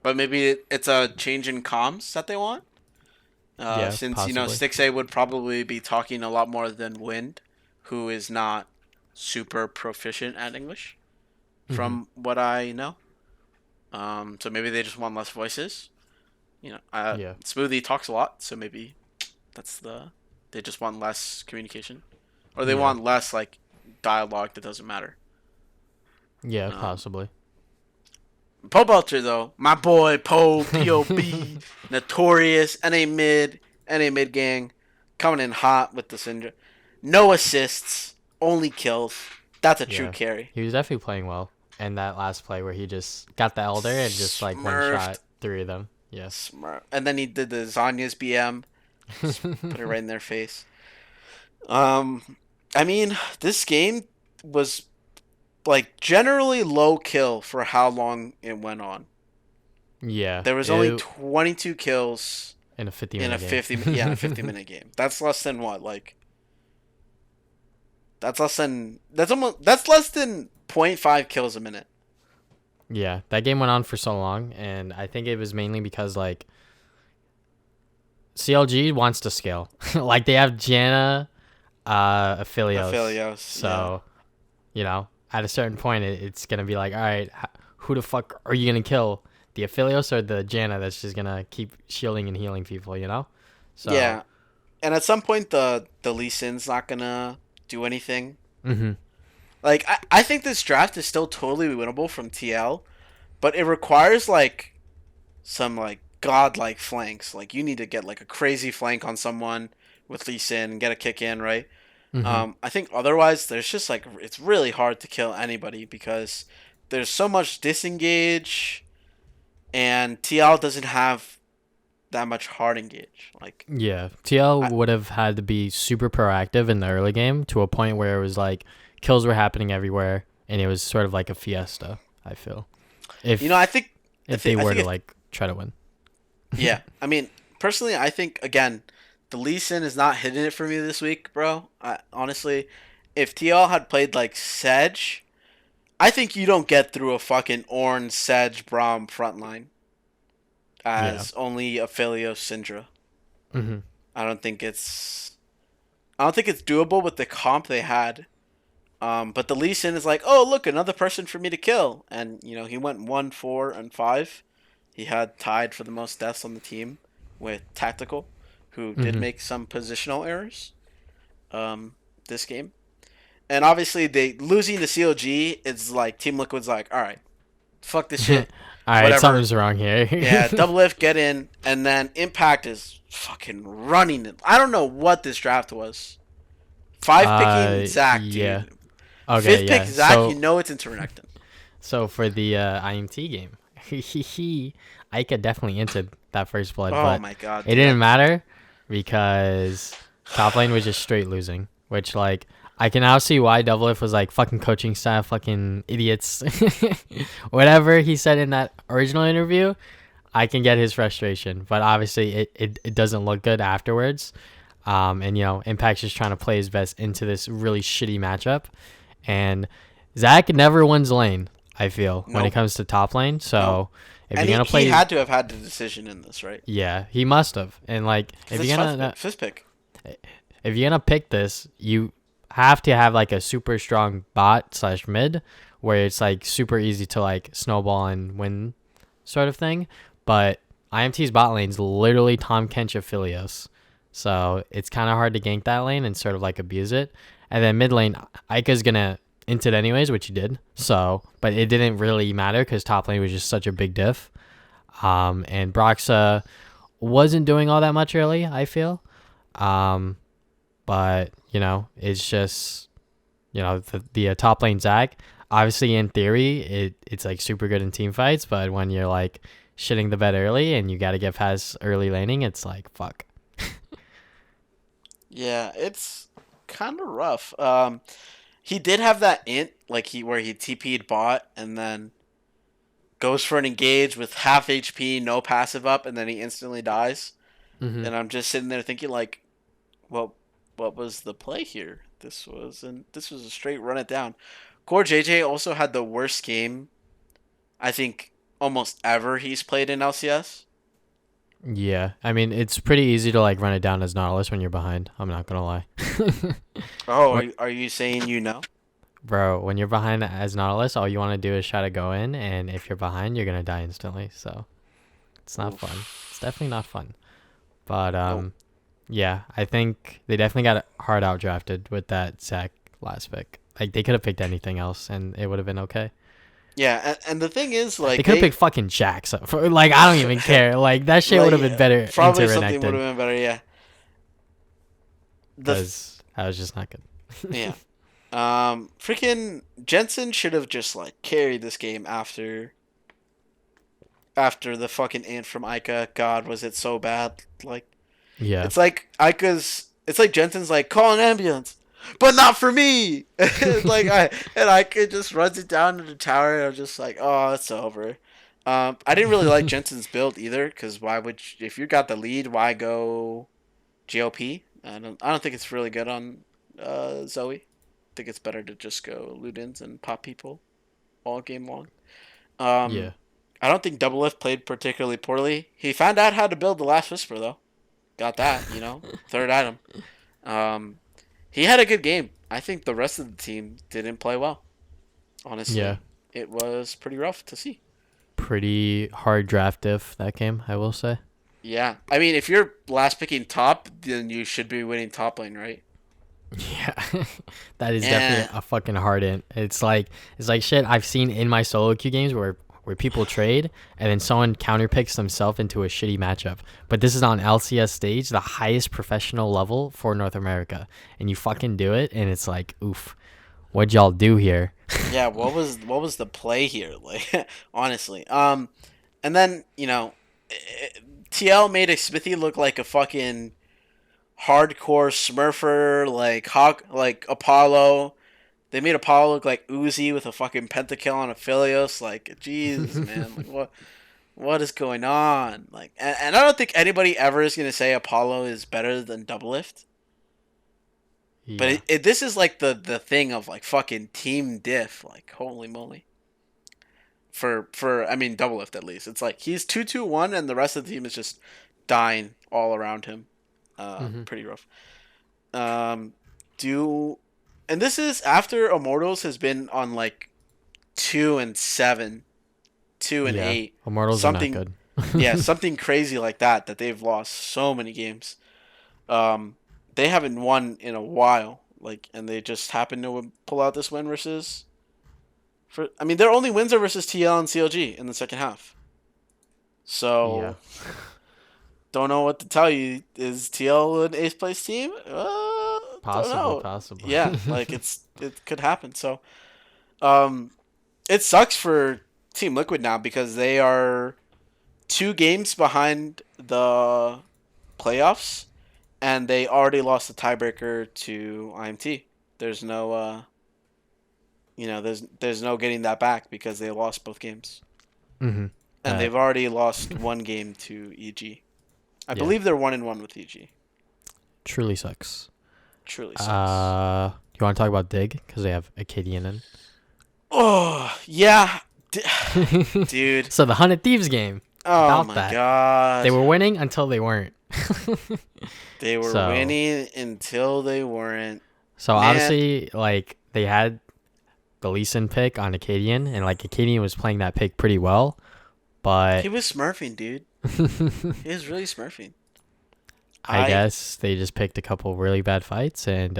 But maybe it's a change in comms that they want. Yeah, Since possibly. Stixay would probably be talking a lot more than Wind, who is not super proficient at English, Hmm. from what I know. So maybe they just want less voices. Yeah, Smoothie talks a lot, so maybe that's they just want less communication, or they yeah, want less like dialogue that doesn't matter. yeah, Um, possibly. Poe Belcher though, my boy Poe POB, notorious NA mid gang, coming in hot with the Syndra. No assists, only kills. That's a true Yeah, carry. he was definitely playing well. And that last play where he just got the elder and just like one shot Smurfed, three of them. Yeah. and then he did the Zanya's BM, just put it right in their face. Um, I mean, this game was like generally low kill for how long it went on. Yeah, There was only it 22 kills in a 50 in a minute 50 game. in a 50-minute game. That's less than what? Like that's less than 0.5 kills a minute. Yeah, that game went on for so long, and I think it was mainly because like CLG wants to scale. Like they have Janna, Aphelios, Aphelios, yeah. so at a certain point, it's gonna be like, all right, who the fuck are you gonna kill? The Aphelios or the Janna that's just gonna keep shielding and healing people, So, Yeah. And at some point the Lee Sin's not gonna do anything. hmm Like I think this draft is still totally winnable from TL, but it requires like some like godlike flanks. Like you need to get like a crazy flank on someone with Lee Sin and get a kick in, right? hmm I think otherwise there's just like it's really hard to kill anybody because there's so much disengage and TL doesn't have that much hard engage. Like Yeah, TL I, would have had to be super proactive in the early game to a point where it was like kills were happening everywhere, and it was sort of like a fiesta. I feel I if think if they I were think to if like try to win. yeah, I mean personally I think again the Lee Sin is not hitting it for me this week, bro. Honestly, if TL had played like Sedge, I think you don't get through a fucking Ornn Sedge Braum frontline Yeah. as only Aphelios Syndra. hmm I don't think it's I don't think it's doable with the comp they had. But the Lee Sin is like, oh look, another person for me to kill, and he went 1, 4, and 5. He had tied for the most deaths on the team with Tactical, who did hmm make some positional errors. This game, and obviously they losing to CLG is like Team Liquid's like, all right, fuck this All shit, right, whatever. something's wrong here. Yeah, double lift, get in, and then Impact is fucking running it. I don't know what this draft was. Five picking Zach, Yeah. dude. Okay, Fifth pick yeah. Zach, it's interconnecting. So for the IMT game, Ika definitely entered that first blood, Oh but my god, it dude. didn't matter because top lane was just straight losing. Which like I can now see why Double Lift was like fucking coaching staff, fucking idiots. Whatever he said in that original interview, I can get his frustration, but obviously it doesn't look good afterwards. And Impact's just trying to play his best into this really shitty matchup, and Zach never wins lane. I feel when it Nope. comes to top lane. Nope. So if And you're he, gonna he play, had to have had the decision in this, right? yeah, he must have. And like Because it's fifth pick. if you're gonna pick this, you have to have like a super strong bot slash mid where it's like super easy to like snowball and win sort of thing. But IMT's bot lane's literally Tom Kench Aphelios. So it's kind of hard to gank that lane and sort of like abuse it. And then mid lane, Ika's gonna int it anyways, which he did. So, but it didn't really matter because top lane was just such a big diff. And Broxa wasn't doing all that much early, I feel. But it's just the top lane Zac. Obviously, in theory, it's like super good in team fights, but when you're like shitting the bed early and you got to get past early laning, it's like fuck. Yeah, it's kind of rough. He did have that int like he TP'd bot and then goes for an engage with half HP, no passive up, and then he instantly dies. Hmm. And I'm just sitting there thinking like, well, what was the play here? This was a straight run it down. Core JJ also had the worst game I think almost ever he's played in LCS. Yeah, I mean it's pretty easy to like run it down as Nautilus when you're behind. I'm not gonna lie. Oh, What, are you saying you know? bro? When you're behind as Nautilus, all you want to do is try to go in, and if you're behind, you're gonna die instantly. So it's not fun. It's Oof. definitely not fun. But Nope. yeah, I think they definitely got hard out drafted with that Zac last pick. Like they could have picked anything else, and it would have been okay. Yeah, and the thing is, They like could have they picked fucking Jax. Like I don't even care. Like that shit would like have been better probably something would interconnected have been better. Yeah. The because I was just not good. yeah. Freaking Jensen should have just like carried this game after the fucking ant from Ica. God, was it so bad? Like Yeah. it's like Ica's. It's like Jensen's like call an ambulance, but not for me. like Ica just runs it down to the tower. And I'm just like, oh, it's over. I didn't really like Jensen's build either, because why would if you got the lead, why go GOP? I don't think it's really good on Zoe. I think it's better to just go Ludens and pop people all game long. Um, Yeah. I don't think Double Lift played particularly poorly. He found out how to build the Last Whisper though. Got that, third item. Um, he had a good game. I think the rest of the team didn't play well. Yeah. Honestly, it was pretty rough to see. Pretty hard draft diff that game, I will say. Yeah, I mean, if you're last picking top, then you should be winning top lane, right? Yeah. That is definitely And a fucking hard int. It's like shit I've seen in my solo queue games where people trade and then someone counterpicks themselves into a shitty matchup. But this is on LCS stage, the highest professional level for North America. And you fucking do it and it's like, oof, what'd y'all do here? yeah, what was the play here? Like, honestly, and then TL made a Smithy look like a fucking hardcore Smurfer, like Hawk, like Apollo. They made Apollo look like Uzi with a fucking pentakill on Aphelios. Like, Jesus, man, like what is going on? Like, and I don't think anybody ever is gonna say Apollo is better than Doublelift. But Yeah. this is like the thing of like fucking team diff. Like, holy moly. For I mean Doublelift at least. It's like he's 2-2-1 and the rest of the team is just dying all around him. Hmm. Pretty rough. Um, do and this is after Immortals has been on like 2-7, two and Yeah. eight, Immortals are not something. good. Yeah, something crazy like that they've lost so many games. Um, they haven't won in a while. Like, and they just happen to pull out this win versus. I mean, their only wins are versus TL and CLG in the second half. Yeah. So don't know what to tell you. Is TL an eighth place team? Don't Possibly, know. possibly. Yeah, like it could happen. So um, it sucks for Team Liquid now because they are 2 games behind the playoffs, and they already lost the tiebreaker to IMT. There's no there's no getting that back because they lost both games, Hmm. and That they've already lost one game to EG. I yeah, believe they're 1-1 with EG. truly sucks. Truly sucks. You want to talk about Dig because they have Acadian Oh yeah, in. dude. So the Hunted Thieves game Oh about my that. god. They were winning until they weren't. They were so winning until they weren't. so Man, obviously like they had the Lee Sin pick on Acadian and like Acadian was playing that pick pretty well, he but was smurfing, dude. He was really smurfing. I I guess they just picked a couple really bad fights and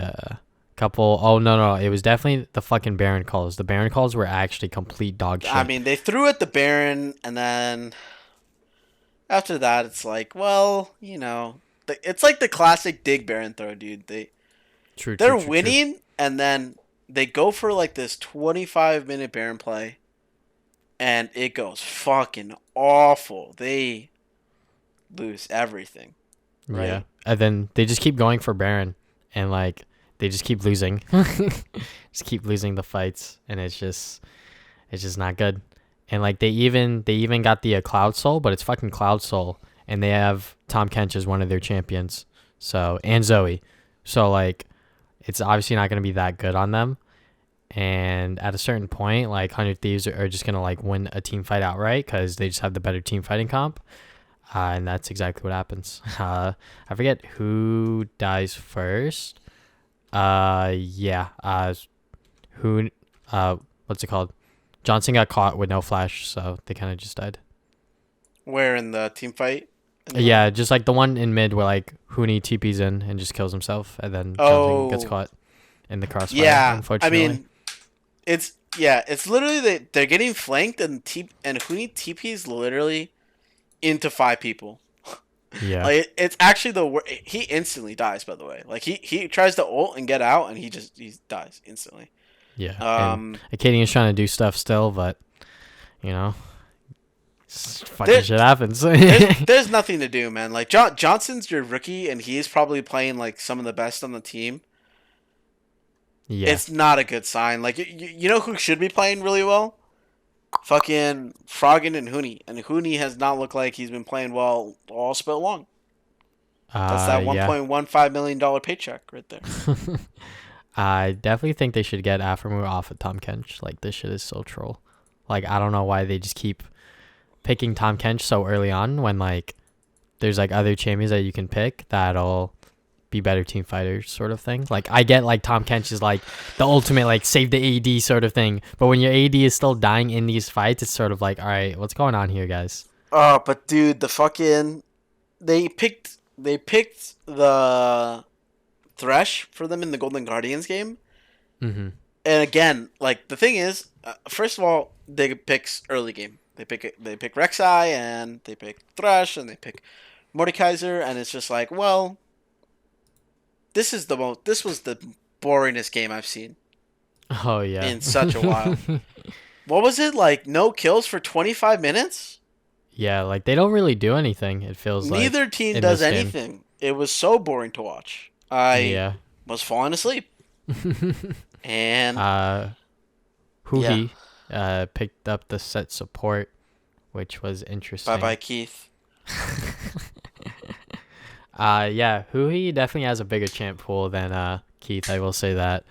couple. Oh no, it was definitely the fucking Baron calls. The Baron calls were actually complete dog I shit. mean, they threw at the Baron, and then after that, it's like, well, it's like the classic Dig Baron throw, dude. True, true, They're true, true. winning, and then they go for like this 25-minute Baron play, and it goes fucking awful. They lose everything, Yeah. right? And then they just keep going for Baron, and like they just keep losing. Just keep losing the fights, and it's just not good. And like they even got the Cloud Soul, but it's fucking Cloud Soul, and they have Tom Kench as one of their champions. So, and Zoe. So like it's obviously not going to be that good on them. And at a certain point, like 100 Thieves are just going to like win a team fight outright because they just have the better team fighting comp. And that's exactly what happens. I forget who dies first. Yeah. Who? What's it called? Johnson got caught with no flash, so they kind of just died. Where in the team fight? Yeah, just like the one in mid where like Huni TP's in and just kills himself, and then Johnson gets caught in the crossfire. Yeah, unfortunately. I mean, it's literally they're getting flanked and Huni TP's literally into 5 people. Yeah. Like it's actually he instantly dies, by the way. Like he tries to ult and get out, and he dies instantly. Yeah. And Acadian is trying to do stuff still, but you know, fucking shit happens. there's nothing to do, man. Like Johnson's your rookie, and he's probably playing like some of the best on the team. Yeah. It's not a good sign. Like you know who should be playing really well? Fucking Froggen and Huni has not looked like he's been playing well all spell long. That's that $1.15 million paycheck right there. I definitely think they should get Aframu off of Tom Kench. Like, this shit is so troll. Like, I don't know why they just keep picking Tom Kench so early on when, like, there's, like, other champions that you can pick that'll be better team fighters sort of thing. Like, I get, like, Tom Kench is, like, the ultimate, like, save the AD sort of thing. But when your AD is still dying in these fights, it's sort of like, all right, what's going on here, guys? Oh, but, dude, the fucking... They picked the... Thresh for them in the Golden Guardians game. Mm-hmm. And again, like the thing is, first of all, they pick early game. They pick Rek'Sai and they pick Thresh and they pick Mordekaiser, and it's just like, well, this was the boringest game I've seen. Oh yeah, in such a while. What was it like? No kills for 25 minutes? Yeah, like they don't really do anything. It feels like neither team does anything. It was so boring to watch. I was falling asleep. And Huhi picked up the set support, which was interesting. Bye Keith. Huhi definitely has a bigger champ pool than Keith, I will say that.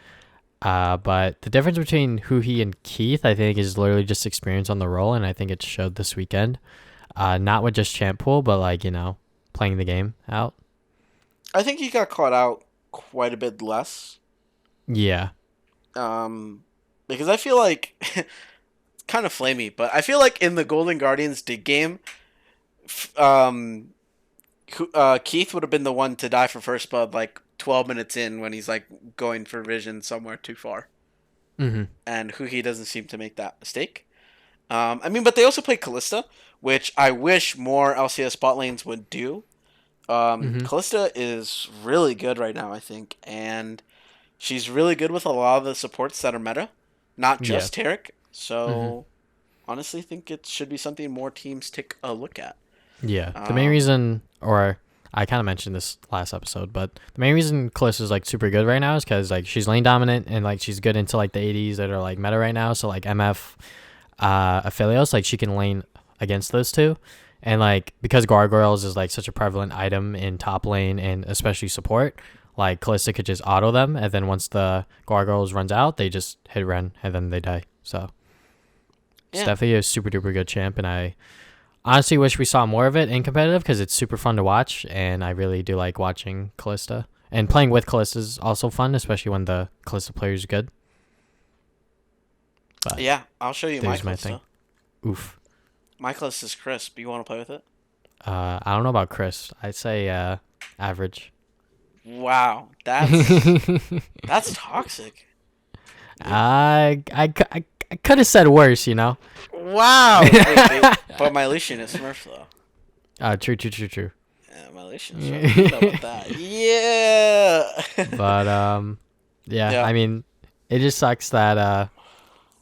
But the difference between Huhi and Keith, I think, is literally just experience on the role, and I think it showed this weekend. Not with just champ pool, but like, you know, playing the game out. I think he got caught out quite a bit less. Yeah. Because I feel like it's kind of flamey, but I feel like in the Golden Guardians dig game, Keith would have been the one to die for first blood like 12 minutes in when he's like going for vision somewhere too far. Mm-hmm. And Huhi doesn't seem to make that mistake. I mean, but they also play Kalista, which I wish more LCS bot lanes would do. Kalista is really good right now, I think, and she's really good with a lot of the supports that are meta, not just Taric. So, honestly, think it should be something more teams take a look at. Yeah, the main reason, or I kind of mentioned this last episode, but the main reason Kalista is like super good right now is because like she's lane dominant and like she's good into like the 80s that are like meta right now. So like MF, Aphelios, like she can lane against those two. And like because gargoyles is like such a prevalent item in top lane and especially support, like Kalista could just auto them, and then once the gargoyles runs out, they just hit Ren and then they die. So it's definitely a super duper good champ, and I honestly wish we saw more of it in competitive because it's super fun to watch, and I really do like watching Kalista. And playing with Kalista is also fun, especially when the Kalista player is good. But yeah, I'll show you my Kalista. Thing. Oof. My Kalista is crisp. You want to play with it? I don't know about crisp. I'd say average. Wow, that's toxic. I could have said worse, you know. Wow. Wait, but my Lucian is Smurf though. True. Yeah, my Lucian is Smurf. You know about that. Yeah. But yeah, I mean, It just sucks that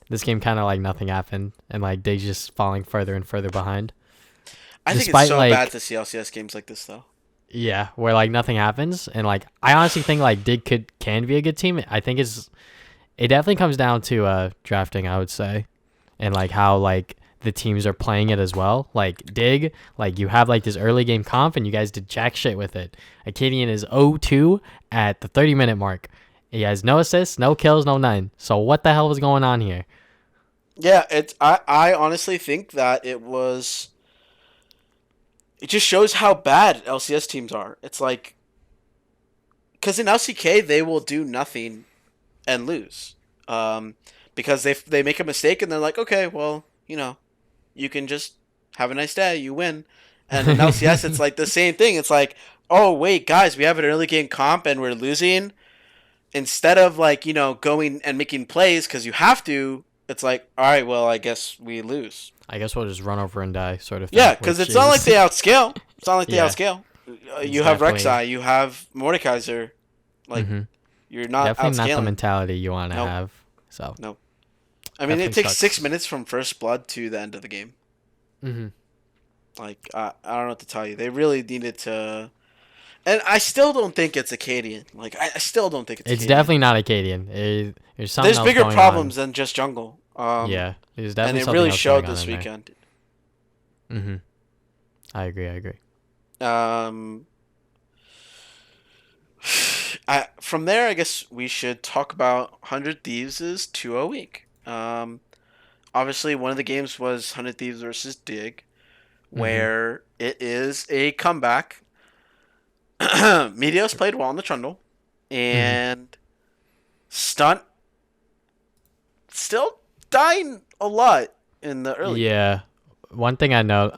this game kind of like nothing happened and like they just falling further and further behind. I think it's Despite so bad like to see LCS games like this though. yeah, where like nothing happens and like I honestly think like Dig can be a good team. I think it definitely comes down to drafting, I would say, and like how like the teams are playing it as well. Like Dig, like you have like this early game comp and you guys did jack shit with it. Acadian is 0-2 at the 30-minute mark. He has no assists, no kills, no none. So what the hell was going on here? Yeah, I honestly think that it just shows how bad LCS teams are. It's like because in LCK they will do nothing and lose, because they make a mistake and they're like, okay, well, you can just have a nice day, you win. And in LCS it's like the same thing. It's like, oh wait, guys, we have an early game comp and we're losing. Instead of like going and making plays because you have to, it's like, all right, well, I guess we lose. I guess we'll just run over and die, sort of thing. Yeah, because it's not like they outscale. It's not like they Yeah, outscale. it's You have definitely Rek'Sai, you have Mordekaiser. Like, you're not definitely not the outscaling. mentality you want to Nope. have. So Nope. I mean, it definitely takes sucks. 6 minutes from first blood to the end of the game. Mm-hmm. Like, I don't know what to tell you. They really needed to. And I still don't think it's Acadian. Like, I still don't think it's It's Acadian. definitely not Acadian. There's something There's else bigger going problems on. than just jungle. Yeah, there's And definitely it something really else showed going on this in there. weekend. Mm-hmm. I agree. Um, from there, I guess we should talk about 100 Thieves' 2-0 week. Obviously, one of the games was 100 Thieves versus Dig, where it is a comeback. Meteos played well on the Trundle, and Stunt still dying a lot in the early. Yeah, one thing I know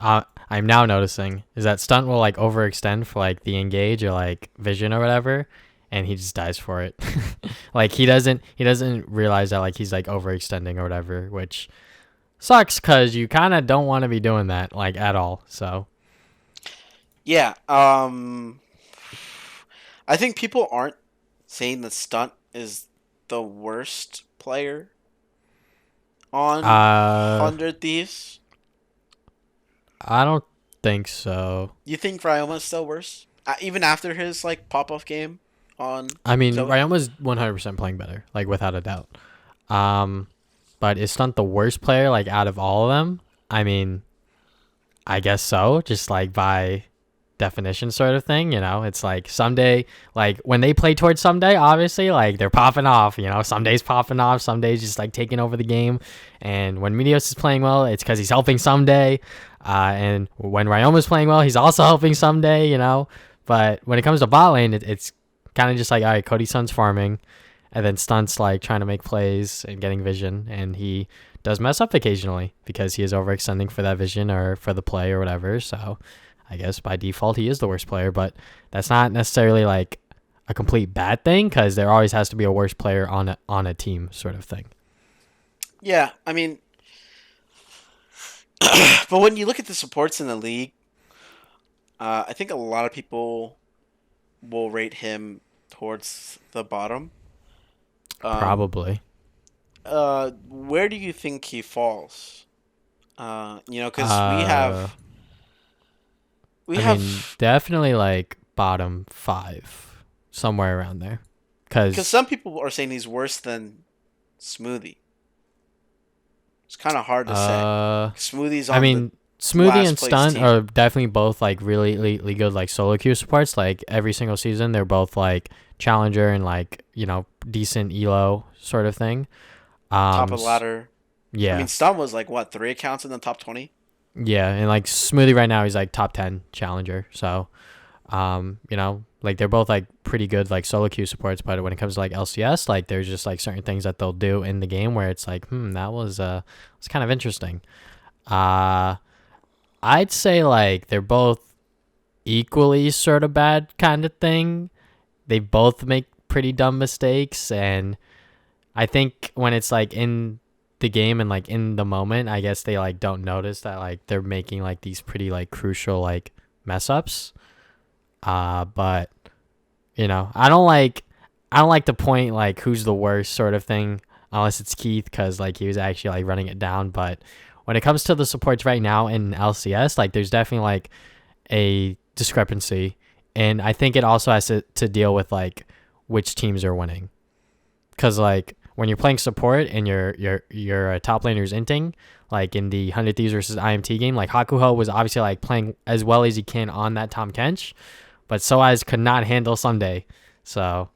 I'm now noticing is that Stunt will like overextend for like the engage or like vision or whatever, and he just dies for it. Like he doesn't realize that like he's like overextending or whatever, which sucks because you kind of don't want to be doing that like at all. So Yeah. I think people aren't saying that Stunt is the worst player on uh, 100 Thieves. I don't think so. You think Ryoma's still worse? Even after his like pop-off game on I mean, Zoe? Ryan was 100% playing better, like without a doubt. Um, but is Stunt the worst player like out of all of them? I mean, I guess so, just like by definition sort of thing, it's like someday, like when they play towards someday, obviously like they're popping off, some days popping off, some days just like taking over the game. And when Meteos is playing well, it's because he's helping someday. And when Ryoma's playing well, he's also helping someday, but when it comes to bot lane, it's kind of just like, all right, Cody Sun's farming and then Stunt's like trying to make plays and getting vision, and he does mess up occasionally because he is overextending for that vision or for the play or whatever. So I guess by default he is the worst player, but that's not necessarily like a complete bad thing because there always has to be a worse player on a team sort of thing. Yeah, I mean, but when you look at the supports in the league, I think a lot of people will rate him towards the bottom. Probably. Where do you think he falls? Because we I have mean, definitely like bottom 5, somewhere around there. because some people are saying he's worse than Smoothie. It's kind of hard to say. Smoothie's on I mean, the Smoothie last and place Stunt team. are definitely both like really, really good like solo queue supports. Like every single season, they're both like challenger and like decent elo sort of thing. Top of the ladder. Yeah, I mean, Stunt was like what 3 accounts in the top 20. yeah, and like Smoothie right now he's like top 10 challenger. So, like they're both like pretty good like solo queue supports. But when it comes to like LCS, like there's just like certain things that they'll do in the game where it's like, that was it's kind of interesting. I'd say like they're both equally sort of bad kind of thing. They both make pretty dumb mistakes, and I think when it's like in the game and like in the moment, I guess they like don't notice that like they're making like these pretty like crucial like mess ups. But I don't like I don't like to point like who's the worst sort of thing, unless it's Keith, because like he was actually like running it down. But when it comes to the supports right now in LCS, like there's definitely like a discrepancy, and I think it also has to deal with like which teams are winning, because like when you're playing support and your top laner's inting, like in the 100 Thieves versus IMT game, like Hakuho was obviously like playing as well as he can on that Tom Kench, but Soaz could not handle Sunday. So,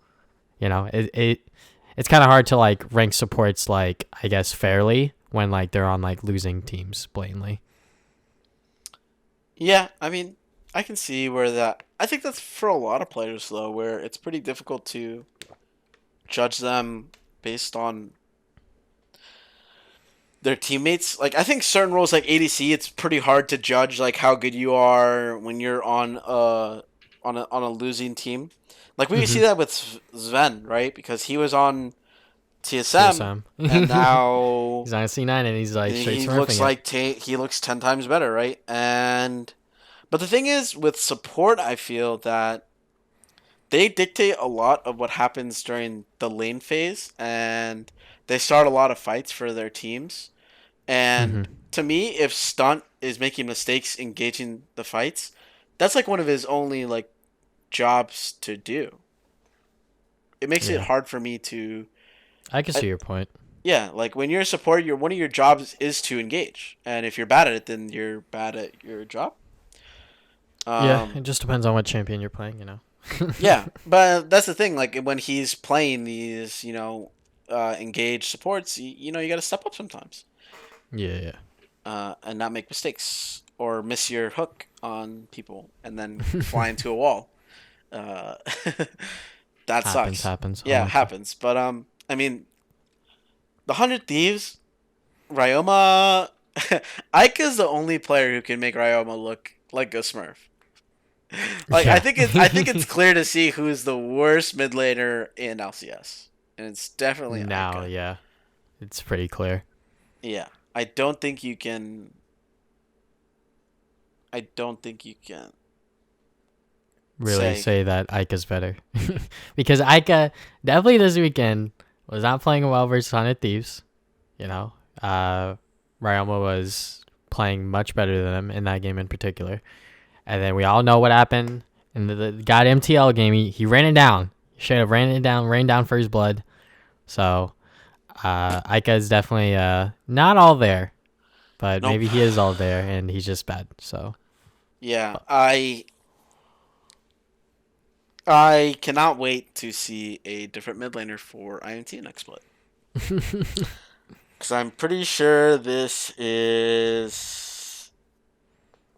it's kind of hard to like rank supports like I guess fairly when like they're on like losing teams blatantly. Yeah, I mean, I can see where that. I think that's for a lot of players though, where it's pretty difficult to judge them based on their teammates. Like I think certain roles like ADC, it's pretty hard to judge like how good you are when you're on a losing team. Like we see Mm-hmm. that with Sven, right? Because he was on TSM, TSM. and now He's on C9 and he's like straight he looks smurfing it. like he looks 10 times better, right? And but the thing is, with support, I feel that they dictate a lot of what happens during the lane phase, and they start a lot of fights for their teams. Mm-hmm. And to me, if Stunt is making mistakes engaging the fights, that's like one of his only like jobs to do. It makes it Yeah, hard for me to, I can I, see your point. yeah, like when you're a support, your one of your jobs is to engage, and if you're bad at it, then you're bad at your job. Yeah, Um, it just depends on what champion you're playing. yeah, but that's the thing. Like when he's playing these, engaged supports, you got to step up sometimes, Yeah, yeah. and not make mistakes or miss your hook on people and then fly into a wall. Uh, that happens, sucks. happens. Yeah, it Unlucky. happens. But I mean, the 100 Thieves, Ryoma, Ika's the only player who can make Ryoma look like a Smurf. Like Yeah. I think it's clear to see who's the worst mid laner in LCS, and it's definitely Now, Ika. yeah, it's pretty clear. Yeah, I don't think you can. I don't think you can Really say. say that Ika's better. Because Ika definitely this weekend was not playing well versus Sonic Thieves. You know, uh, Ryoma was playing much better than him in that game in particular. And then we all know what happened in the God MTL game. He ran it down. He should have ran down for his blood. So Ika is definitely not all there, but Nope. maybe he is all there and he's just bad. So, Yeah, I cannot wait to see a different mid laner for IMT next split. Because I'm pretty sure this is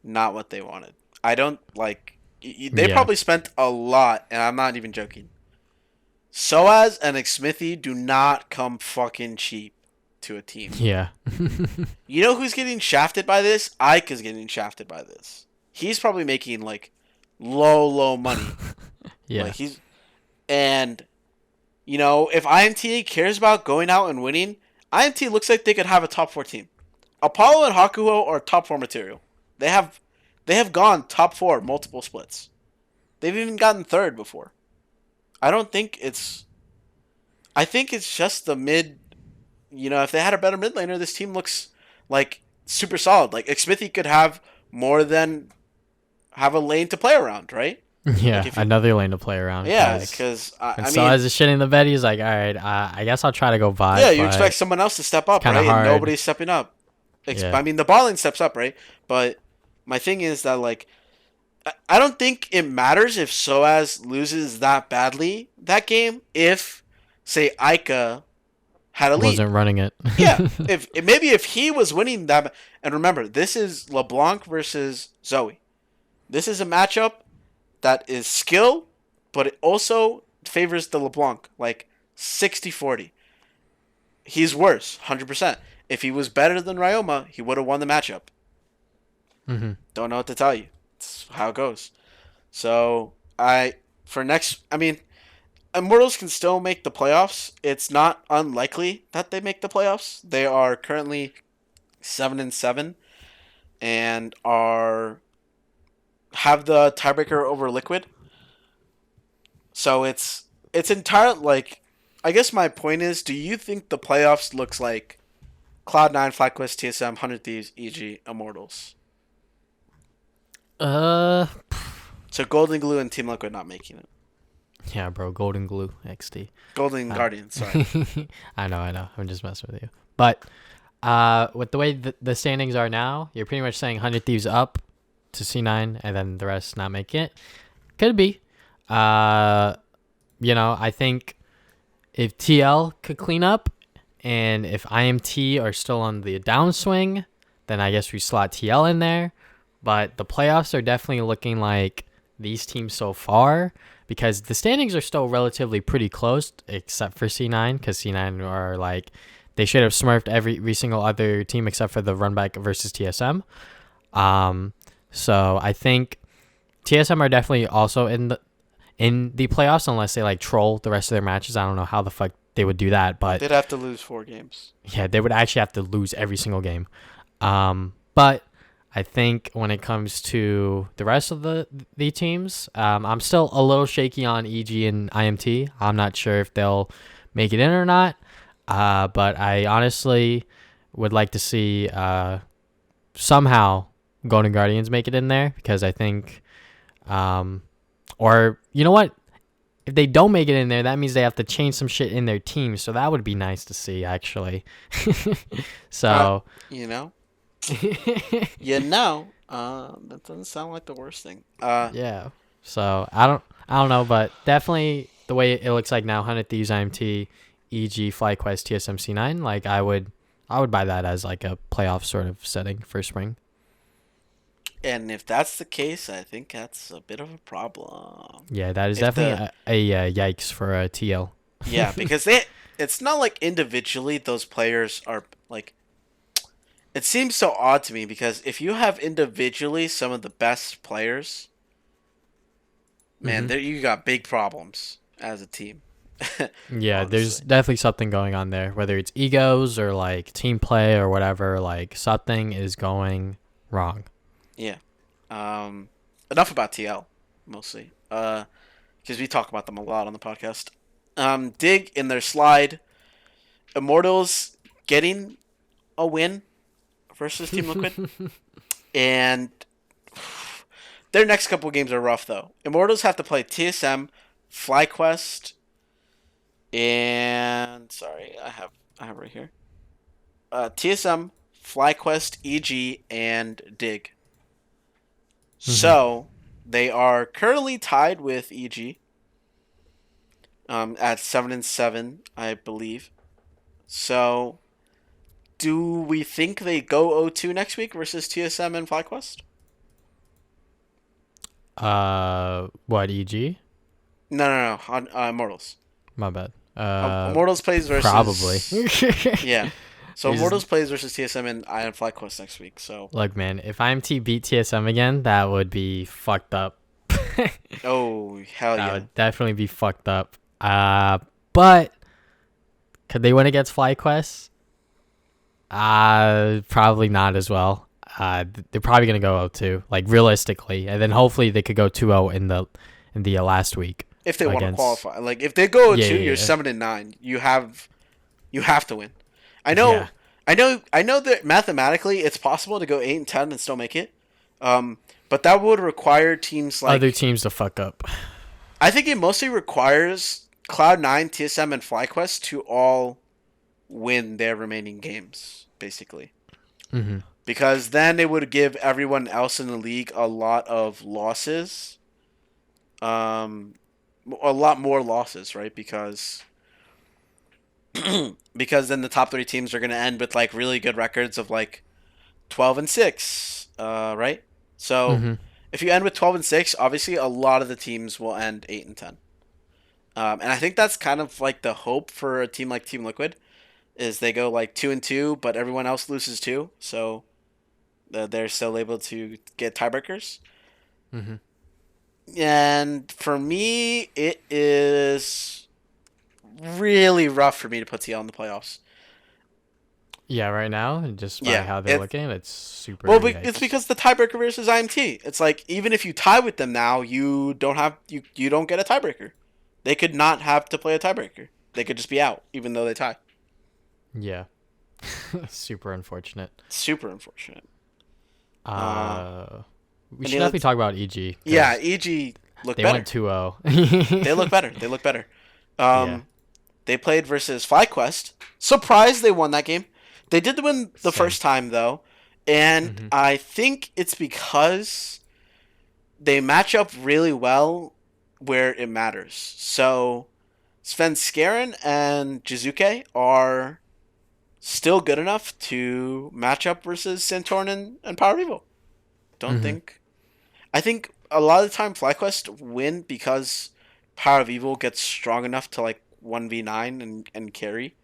not what they wanted. I don't like. They yeah, probably spent a lot, and I'm not even joking. Soaz and Xmithy do not come fucking cheap to a team. yeah, You know who's getting shafted by this? Ike is getting shafted by this. He's probably making like low money. yeah, Like he's and if IMT cares about going out and winning, IMT looks like they could have a top 4 team. Apollo and Hakuho are top 4 material. They have gone top 4 multiple splits. They've even gotten third before. I don't think it's I think it's just the mid. If they had a better mid laner, this team looks like super solid. Like Xmithy could have a lane to play around, right? Like yeah. if he, Another lane to play around yeah, because because and I so mean, as a shit in the bed, he's like, all right, I guess I'll try to go yeah, bot, you expect but someone else to step it's up, kind of right? And hard. nobody's stepping up. Yeah, I mean, the ball lane steps up, right? But my thing is that like I don't think it matters if Soaz loses that badly that game if say Ica had a lead. wasn't running it. Yeah, if he was winning that, and remember, this is LeBlanc versus Zoe. This is a matchup that is skill, but it also favors the LeBlanc like 60-40. He's worse, 100%. If he was better than Ryoma, he would have won the matchup. hmm Don't know what to tell you. It's how it goes. So I mean, Immortals can still make the playoffs. It's not unlikely that they make the playoffs. They are currently 7-7 and are have the tiebreaker over Liquid. So it's it's entirely like. I guess my point is, do you think the playoffs looks like Cloud9, FlyQuest, TSM, 100 Thieves, EG, Immortals? Uh, So Golden Glue and Team Liquid not making it. yeah, bro. Golden Glue XD. Golden Guardian, sorry. I know. I'm just messing with you. But with the way the standings are now, you're pretty much saying 100 Thieves up to C9 and then the rest not make it. Could be. I think if TL could clean up and if IMT are still on the downswing, then I guess we slot TL in there. But the playoffs are definitely looking like these teams so far because the standings are still relatively pretty close except for C9 because C9 are like they should have smurfed every single other team except for the runback versus TSM. So I think TSM are definitely also in the playoffs unless they like troll the rest of their matches. I don't know how the fuck they would do that, but they'd have to lose 4 games. Yeah, they would actually have to lose every single game. But I think when it comes to the rest of the teams, I'm still a little shaky on EG and IMT. I'm not sure if they'll make it in or not. But I honestly would like to see somehow Golden Guardians make it in there because I think, or you know what? If they don't make it in there, that means they have to change some shit in their team. So that would be nice to see, actually. So, that doesn't sound like the worst thing. Yeah. So I don't know, but definitely the way it looks like now, 100 Thieves, IMT, EG, FlyQuest, TSM, C9. Like I would buy that as like a playoff sort of setting for spring. And if that's the case, I think that's a bit of a problem. Yeah, that is definitely a yikes for a TL. Yeah, because it's not like individually those players are like. It seems so odd to me because if you have individually some of the best players, man, there you got big problems as a team. Yeah, honestly. There's definitely something going on there, whether it's egos or like team play or whatever. Like something is going wrong. Yeah. Enough about TL, mostly. Because we talk about them a lot on the podcast. Dig in their slide. Immortals getting a win versus Team Liquid. And their next couple games are rough, though. Immortals have to play TSM, FlyQuest, and... Sorry, I have right here. TSM, FlyQuest, EG, and Dig. So, they are currently tied with EG at 7-7, I believe. So, do we think they go 0-2 next week versus TSM and FlyQuest? What, EG? No. On Immortals. My bad. Immortals plays versus... Probably. Yeah. So Immortals plays versus TSM and FlyQuest next week. So look, man, if IMT beat TSM again, that would be fucked up. Oh, hell yeah. That would definitely be fucked up. But could they win against FlyQuest? Probably not as well. They're probably gonna go 0-2, like realistically, and then hopefully they could go 2-0 in the last week. If they want to qualify, like if they go 0-2, you're 7-9. You have to win. I know that mathematically it's possible to go 8-10 and still make it. But that would require teams like other teams to fuck up. I think it mostly requires Cloud9, TSM, and FlyQuest to all win their remaining games, basically. Mm-hmm. Because then it would give everyone else in the league a lot of losses. A lot more losses, right? Because then the top 3 teams are going to end with like really good records of like 12-6, right? So if you end with 12-6, obviously a lot of the teams will end 8-10. And I think that's kind of like the hope for a team like Team Liquid, is they go like 2-2, but everyone else loses too, so they're still able to get tiebreakers. And for me, it is really rough for me to put TL in the playoffs. Yeah, right now, just by how they're looking, it's super. Well, it's because the tiebreaker versus IMT. It's like even if you tie with them now, you don't get a tiebreaker. they could not have to play a tiebreaker. They could just be out, even though they tie. Yeah. Super unfortunate. Super unfortunate. We should definitely talk about EG. Yeah, EG looked they better. Went 2-0. They look better. They look better. Yeah. They played versus FlyQuest. Surprised they won that game. They did win the first time, though. And I think it's because they match up really well where it matters. So Svenskeren and Jizuke are still good enough to match up versus Santorn and Power Evo. Don't think. I think a lot of the time FlyQuest win because Power of Evil gets strong enough to like 1v9 and carry.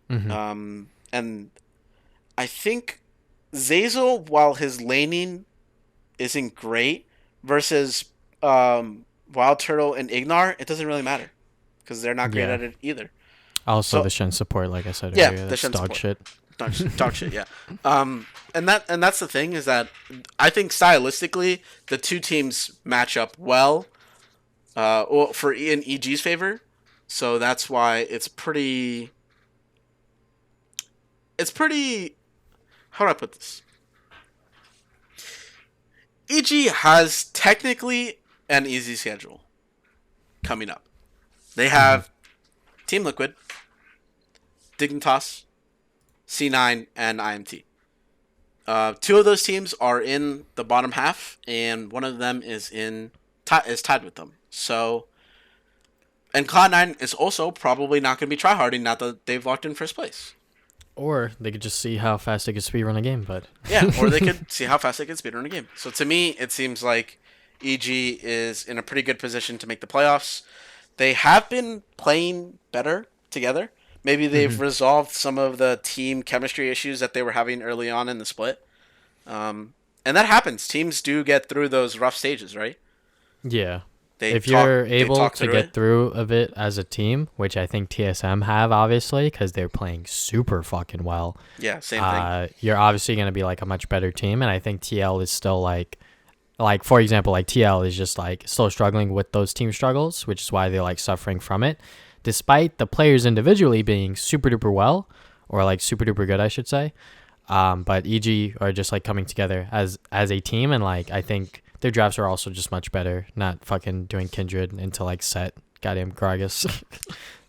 And I think Zeyzal, while his laning isn't great, versus Wild Turtle and Ignar, it doesn't really matter because they're not great at it either. Also, the Shen support, like I said earlier, the Shen dog support. shit. Dog shit, yeah. And that's the thing is that I think stylistically the two teams match up well, in EG's favor. So that's why it's pretty. How do I put this? EG has technically an easy schedule coming up. They have Team Liquid, Dignitas, C9, and IMT. Two of those teams are in the bottom half, and one of them is tied with them. So, and Cloud9 is also probably not going to be tryharding now that they've locked in first place. Or they could just see how fast they could speedrun a game, but... Yeah, or they could see how fast they could speedrun a game. So to me, it seems like EG is in a pretty good position to make the playoffs. They have been playing better together. Maybe they've resolved some of the team chemistry issues that they were having early on in the split. And that happens. Teams do get through those rough stages, right? Yeah. If you're able to get through a bit as a team, which I think TSM have, obviously, because they're playing super fucking well. Yeah, same thing. You're obviously going to be like a much better team, and I think TL is still like for example, like TL is just like still struggling with those team struggles, which is why they're like suffering from it, despite the players individually being super duper well, or like super duper good, I should say. But EG are just like coming together as a team, and like I think their drafts are also just much better, not fucking doing Kindred into like set goddamn Gragas.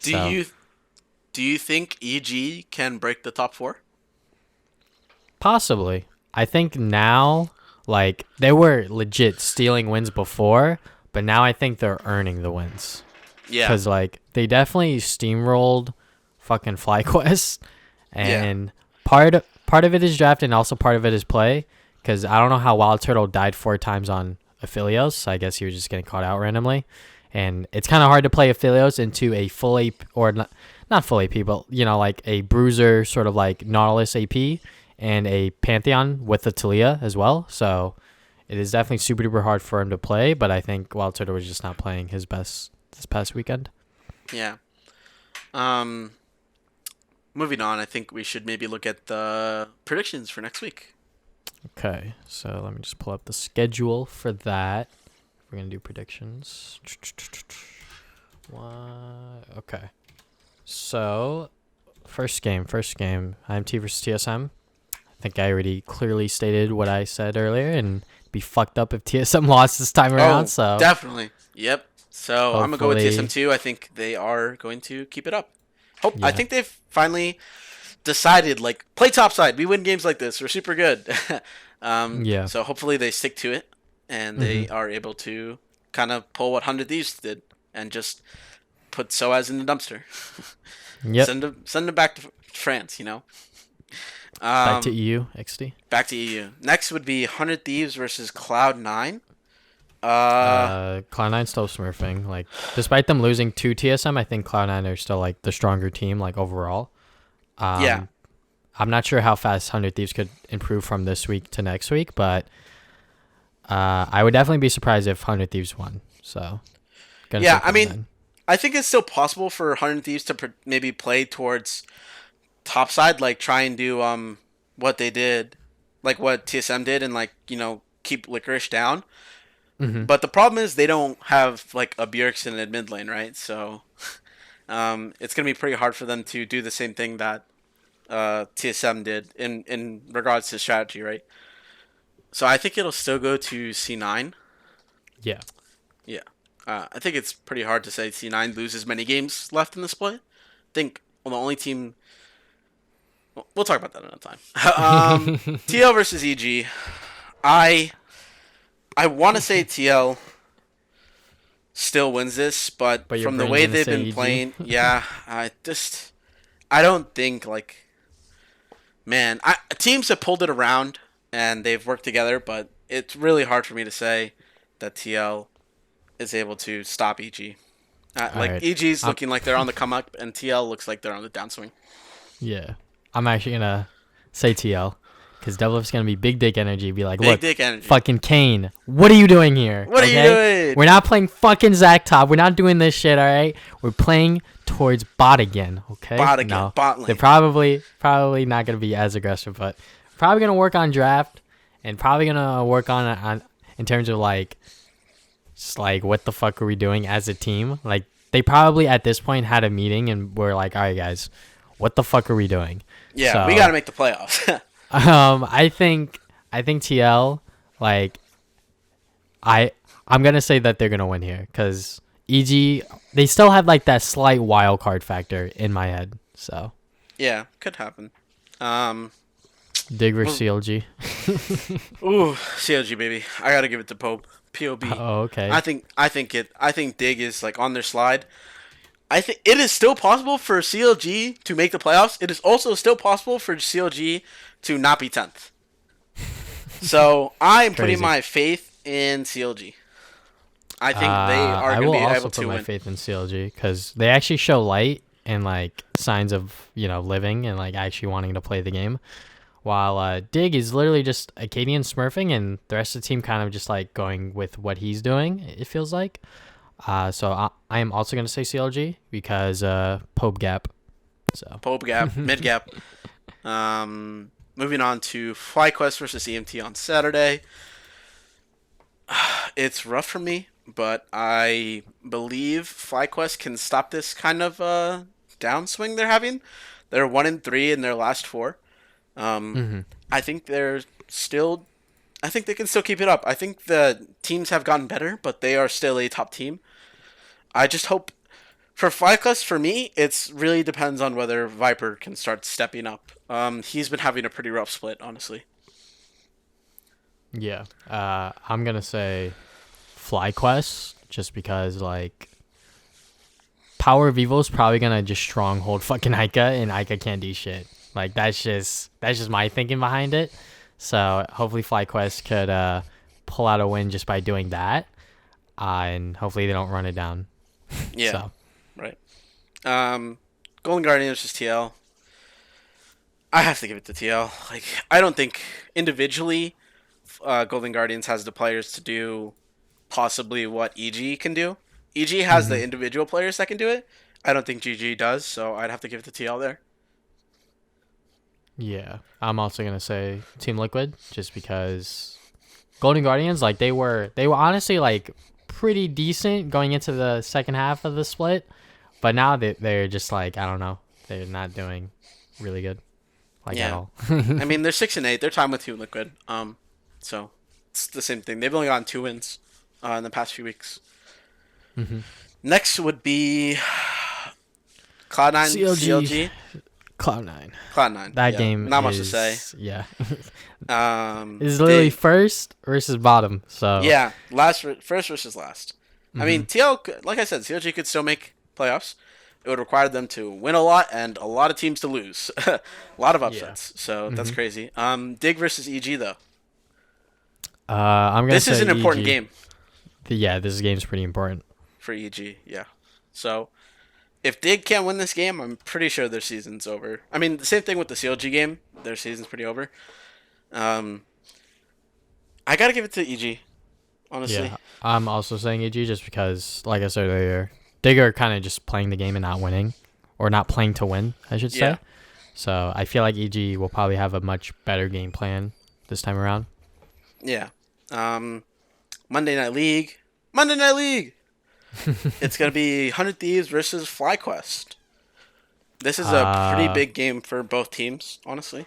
Do you think EG can break the top 4? Possibly. I think now, like, they were legit stealing wins before, but now I think they're earning the wins. Yeah. Because, like, they definitely steamrolled fucking FlyQuest, and part of it is draft and also part of it is play. Because I don't know how Wild Turtle died 4 times on Aphelios. I guess he was just getting caught out randomly. And it's kind of hard to play Aphelios into a full AP, or not full AP, but, you know, like a Bruiser sort of like Nautilus AP and a Pantheon with a Talia as well. So it is definitely super duper hard for him to play. But I think Wild Turtle was just not playing his best this past weekend. Yeah. Moving on, I think we should maybe look at the predictions for next week. Okay, so let me just pull up the schedule for that. We're going to do predictions. Okay. So, first game. IMT versus TSM. I think I already clearly stated what I said earlier, and it'd be fucked up if TSM lost this time around. So definitely. Yep. So, I'm going to go with TSM too. I think they are going to keep it up. I think they've finally decided, like, play topside. We win games like this. We're super good. So hopefully they stick to it, and they are able to kind of pull what 100 Thieves did and just put Soaz in the dumpster. Yep. Send them back to France, you know. Back to EU, XD. Back to EU. Next would be 100 Thieves versus Cloud9. Cloud9 still smurfing. Like, despite them losing to TSM, I think Cloud9 are still like the stronger team, like overall. I'm not sure how fast 100 Thieves could improve from this week to next week, but I would definitely be surprised if 100 Thieves won. So, I mean, I think it's still possible for 100 Thieves to maybe play towards topside, like try and do what they did, like what TSM did, and like, you know, keep Licorice down. But the problem is they don't have like a Bjergsen in mid lane, right? So it's gonna be pretty hard for them to do the same thing that TSM did in regards to strategy, right? So I think it'll still go to C9. Yeah. Yeah. I think it's pretty hard to say C9 loses many games left in the split. I think the only team. We'll talk about that another time. TL versus EG. I want to say TL still wins this, but But your from the brain's way gonna they've say been EG? playing, yeah, I don't think like, man, teams have pulled it around and they've worked together, but it's really hard for me to say that TL is able to stop EG. Like right. EG's looking like they're on the come up, and TL looks like they're on the downswing. Yeah. I'm actually gonna say TL because Deadlift's gonna be big dick energy. Be like, Big look, dick energy. fucking Kane, what are you doing here? What are you doing? We're not playing fucking Zac top. We're not doing this shit. All right. We're playing towards bot again. Okay. Bot again. No, Bot lane. they're probably not gonna be as aggressive, but probably gonna work on draft and probably gonna work on in terms of like, just like what the fuck are we doing as a team? Like they probably at this point had a meeting and were like, all right, guys, what the fuck are we doing? Yeah, So, we got to make the playoffs. I think TL like I'm gonna say that they're gonna win here because EG they still have like that slight wild card factor in my head. So Yeah, could happen. Dig versus CLG. Ooh, CLG baby. I gotta give it to Pope. POB. Oh, okay. I think Dig is like on their slide. I think it is still possible for CLG to make the playoffs. It is also still possible for CLG to not be 10th. So I'm putting my faith in CLG. I think they are going to be able to win. I will also put my faith in CLG because they actually show light and like signs of living and like actually wanting to play the game. While Dig is literally just Acadian smurfing and the rest of the team kind of just like going with what he's doing, it feels like. So I am also going to say CLG because Pope Gap. So Pope Gap, Mid Gap. Moving on to FlyQuest versus EMT on Saturday. It's rough for me, but I believe FlyQuest can stop this kind of downswing they're having. They're 1-3 in their last 4. I think I think they can still keep it up. I think the teams have gotten better, but they are still a top team. I just hope for FlyQuest, for me, it really depends on whether Viper can start stepping up. He's been having a pretty rough split, honestly. yeah, I'm gonna say FlyQuest just because like Power of Evil is probably gonna just stronghold fucking Ica and Ica can't do shit. Like that's just my thinking behind it. So hopefully FlyQuest could pull out a win just by doing that, and hopefully they don't run it down. Yeah, So. right. Golden Guardians versus TL. I have to give it to TL. Like I don't think individually, Golden Guardians has the players to do possibly what EG can do. EG has the individual players that can do it. I don't think GG does, so I'd have to give it to TL there. Yeah, I'm also gonna say Team Liquid just because Golden Guardians like they were honestly like pretty decent going into the second half of the split, but now they're just like I don't know, they're not doing really good at all. I mean they're 6-8. They're tied with Team Liquid. So it's the same thing. They've only gotten 2 wins in the past few weeks. Next would be Cloud9 CLG. Cloud9. That game not much to say. Yeah. It's literally first versus bottom. So yeah, first versus last. I mean, TL, like I said, CLG could still make playoffs. It would require them to win a lot and a lot of teams to lose. A lot of upsets. Yeah. So that's crazy. Dig versus EG though. I'm gonna this say is an important EG. game. Yeah, this game's pretty important for EG. Yeah. So if Dig can't win this game, I'm pretty sure their season's over. I mean, the same thing with the CLG game. Their season's pretty over. I gotta give it to EG, honestly. Yeah, I'm also saying EG just because, like I said earlier, Dig are kind of just playing the game and not winning, or not playing to win, I should say. Yeah. So I feel like EG will probably have a much better game plan this time around. Yeah. Monday Night League. Monday Night League! It's going to be 100 Thieves versus FlyQuest. This is a pretty big game for both teams, honestly.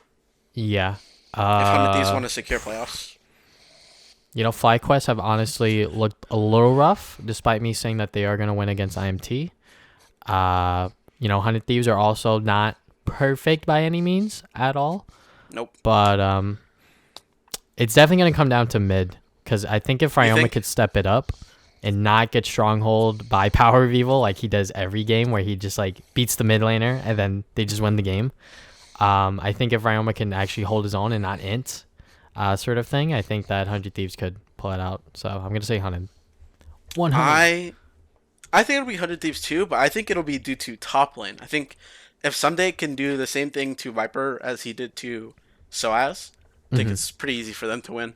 Yeah. If 100 Thieves want to secure playoffs. FlyQuest have honestly looked a little rough, despite me saying that they are going to win against IMT. 100 Thieves are also not perfect by any means at all. Nope. But it's definitely going to come down to mid, because I think if Ryoma could step it up and not get stronghold by Power of Evil like he does every game, where he just like beats the mid laner and then they just win the game. I think if Ryoma can actually hold his own and not int sort of thing, I think that 100 Thieves could pull it out. So I'm going to say 100. 100. I think it'll be 100 Thieves too, but I think it'll be due to top lane. I think if Someday can do the same thing to Viper as he did to Soaz, I think it's pretty easy for them to win.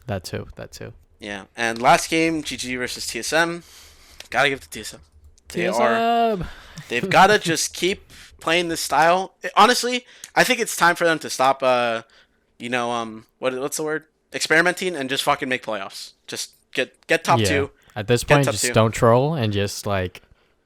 That too. Yeah, and last game, GG versus TSM. Gotta give it to TSM. They've got to just keep playing this style. Honestly, I think it's time for them to stop, what's the word? Experimenting and just fucking make playoffs. Just get top 2. At this point, just don't troll and just like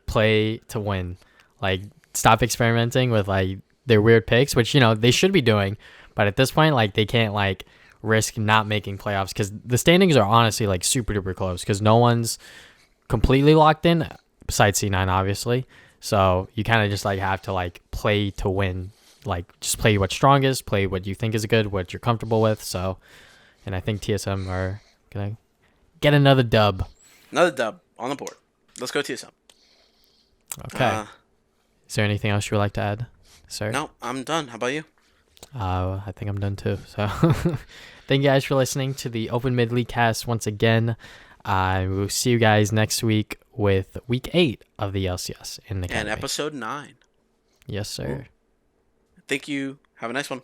play to win. Like stop experimenting with like their weird picks, which they should be doing, but at this point, like they can't like risk not making playoffs, because the standings are honestly like super duper close, because no one's completely locked in besides C9 obviously. So you kind of just like have to like play to win, like just play what's strongest, play what you think is good, what you're comfortable with. So, and I think TSM are gonna get another dub. Another dub on the board. Let's go TSM. Okay. Is there anything else you would like to add, sir? No, I'm done. How about you? I think I'm done too. So thank you guys for listening to the Open Mid Leaguecast once again. We'll see you guys next week with week 8 of the LCS in the Academy. And episode 9. Yes, sir. Thank you. Have a nice one.